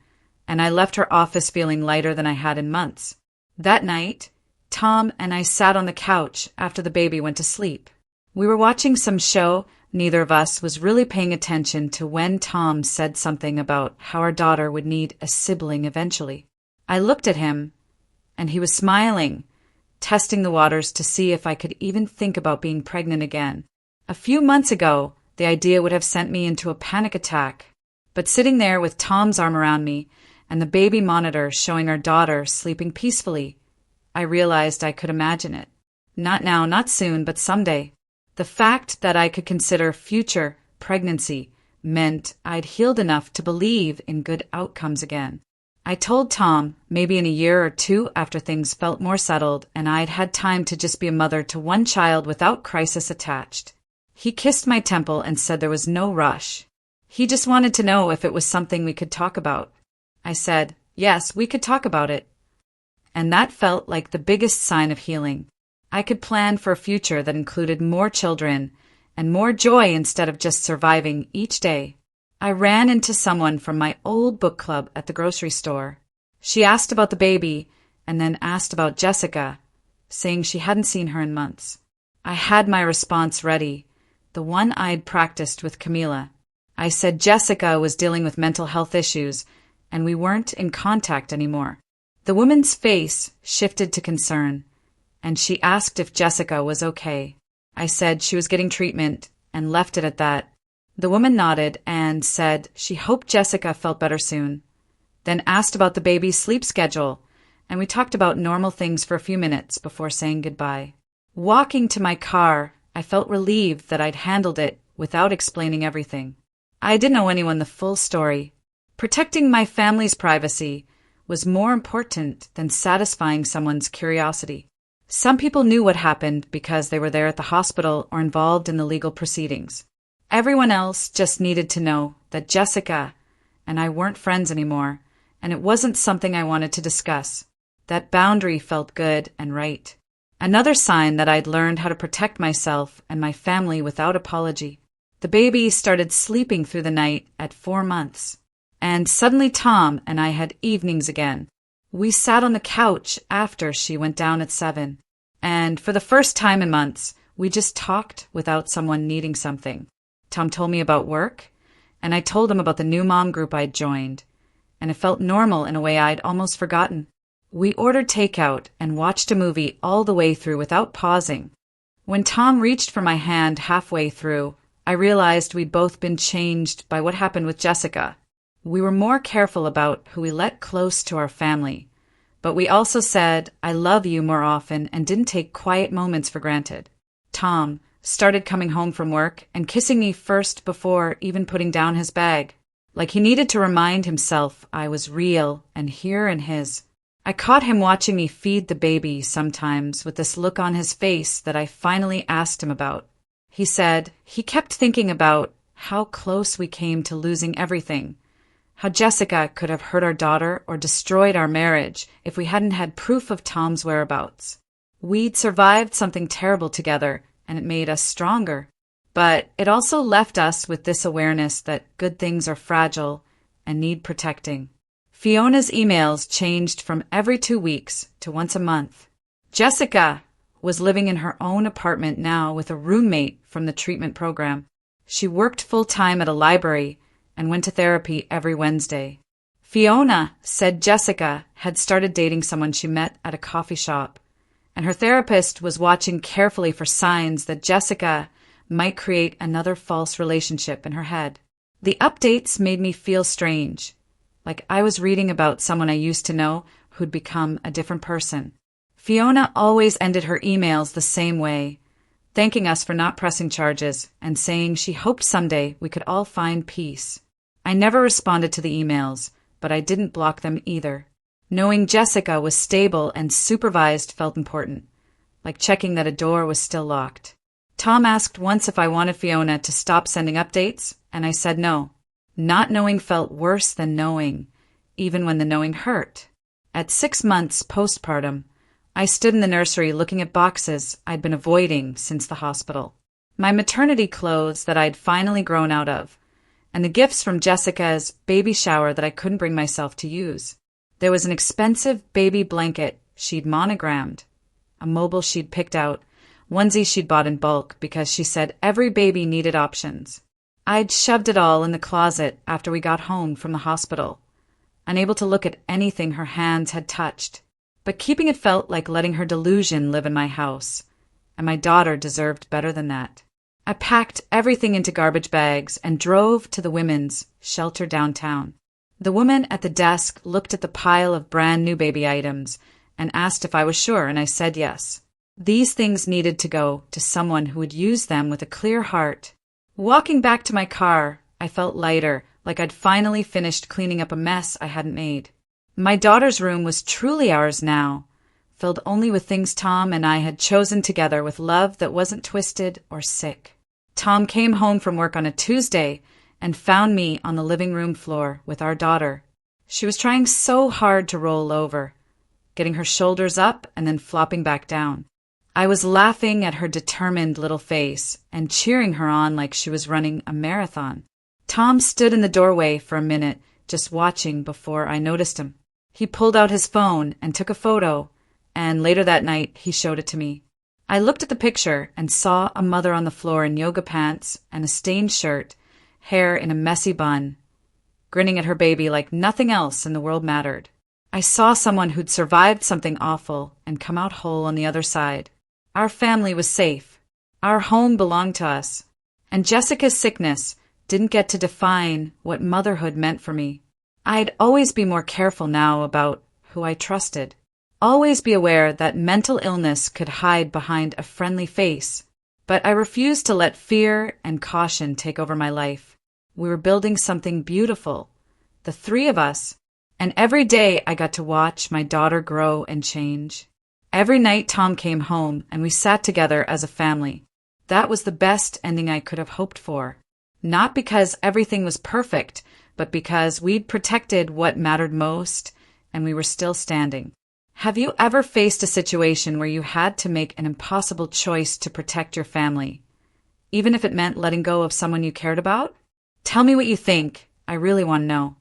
and I left her office feeling lighter than I had in months. That night, Tom and I sat on the couch after the baby went to sleep. We were watching some show. Neither of us was really paying attention to when Tom said something about how our daughter would need a sibling eventually. I looked at him, and he was smiling, testing the waters to see if I could even think about being pregnant again. A few months ago, the idea would have sent me into a panic attack, but sitting there with Tom's arm around me and the baby monitor showing our daughter sleeping peacefully, I realized I could imagine it. Not now, not soon, but someday. The fact that I could consider future pregnancy meant I'd healed enough to believe in good outcomes again. I told Tom maybe in a year or 2 after things felt more settled and I'd had time to just be a mother to 1 child without crisis attached. He kissed my temple and said there was no rush. He just wanted to know if it was something we could talk about. I said, yes, we could talk about it. And that felt like the biggest sign of healing. I could plan for a future that included more children and more joy instead of just surviving each day. I ran into someone from my old book club at the grocery store. She asked about the baby and then asked about Jessica, saying she hadn't seen her in months. I had my response ready, the one I'd practiced with Camila. I said Jessica was dealing with mental health issues and we weren't in contact anymore. The woman's face shifted to concern, and she asked if Jessica was okay. I said she was getting treatment and left it at that. The woman nodded and said she hoped Jessica felt better soon, then asked about the baby's sleep schedule, and we talked about normal things for a few minutes before saying goodbye. Walking to my car, I felt relieved that I'd handled it without explaining everything. I didn't owe anyone the full story. Protecting my family's privacy was more important than satisfying someone's curiosity. Some people knew what happened because they were there at the hospital or involved in the legal proceedings. Everyone else just needed to know that Jessica and I weren't friends anymore, and it wasn't something I wanted to discuss. That boundary felt good and right. Another sign that I'd learned how to protect myself and my family without apology. The baby started sleeping through the night at 4 months, and suddenly Tom and I had evenings again. We sat on the couch after she went down at 7, and for the first time in months, we just talked without someone needing something. Tom told me about work, and I told him about the new mom group I'd joined, and it felt normal in a way I'd almost forgotten. We ordered takeout and watched a movie all the way through without pausing. When Tom reached for my hand halfway through, I realized we'd both been changed by what happened with Jessica. We were more careful about who we let close to our family, but we also said, I love you more often and didn't take quiet moments for granted. Tom started coming home from work and kissing me first before even putting down his bag, like he needed to remind himself I was real and here in his. I caught him watching me feed the baby sometimes with this look on his face that I finally asked him about. He said he kept thinking about how close we came to losing everything, how Jessica could have hurt our daughter or destroyed our marriage if we hadn't had proof of Tom's whereabouts. We'd survived something terrible together, and it made us stronger. But it also left us with this awareness that good things are fragile and need protecting. Fiona's emails changed from every 2 weeks to once a month. Jessica was living in her own apartment now with a roommate from the treatment program. She worked full-time at a library and went to therapy every Wednesday. Fiona said Jessica had started dating someone she met at a coffee shop, and her therapist was watching carefully for signs that Jessica might create another false relationship in her head. The updates made me feel strange, like I was reading about someone I used to know who'd become a different person. Fiona always ended her emails the same way, thanking us for not pressing charges and saying she hoped someday we could all find peace. I never responded to the emails, but I didn't block them either. Knowing Jessica was stable and supervised felt important, like checking that a door was still locked. Tom asked once if I wanted Fiona to stop sending updates, and I said no. Not knowing felt worse than knowing, even when the knowing hurt. At 6 months postpartum, I stood in the nursery looking at boxes I'd been avoiding since the hospital. My maternity clothes that I'd finally grown out of, and the gifts from Jessica's baby shower that I couldn't bring myself to use. There was an expensive baby blanket she'd monogrammed, a mobile she'd picked out, onesie she'd bought in bulk because she said every baby needed options. I'd shoved it all in the closet after we got home from the hospital, unable to look at anything her hands had touched. But keeping it felt like letting her delusion live in my house, and my daughter deserved better than that. I packed everything into garbage bags and drove to the women's shelter downtown. The woman at the desk looked at the pile of brand new baby items and asked if I was sure, and I said yes. These things needed to go to someone who would use them with a clear heart. Walking back to my car, I felt lighter, like I'd finally finished cleaning up a mess I hadn't made. My daughter's room was truly ours now, filled only with things Tom and I had chosen together with love that wasn't twisted or sick. Tom came home from work on a Tuesday and found me on the living room floor with our daughter. She was trying so hard to roll over, getting her shoulders up and then flopping back down. I was laughing at her determined little face and cheering her on like she was running a marathon. Tom stood in the doorway for a minute, just watching before I noticed him. He pulled out his phone and took a photo, and later that night he showed it to me. I looked at the picture and saw a mother on the floor in yoga pants and a stained shirt, hair in a messy bun, grinning at her baby like nothing else in the world mattered. I saw someone who'd survived something awful and come out whole on the other side. Our family was safe. Our home belonged to us. And Jessica's sickness didn't get to define what motherhood meant for me. I'd always be more careful now about who I trusted. Always be aware that mental illness could hide behind a friendly face. But I refused to let fear and caution take over my life. We were building something beautiful, the three of us, and every day I got to watch my daughter grow and change. Every night Tom came home and we sat together as a family. That was the best ending I could have hoped for. Not because everything was perfect, but because we'd protected what mattered most and we were still standing. Have you ever faced a situation where you had to make an impossible choice to protect your family, even if it meant letting go of someone you cared about? Tell me what you think. I really want to know.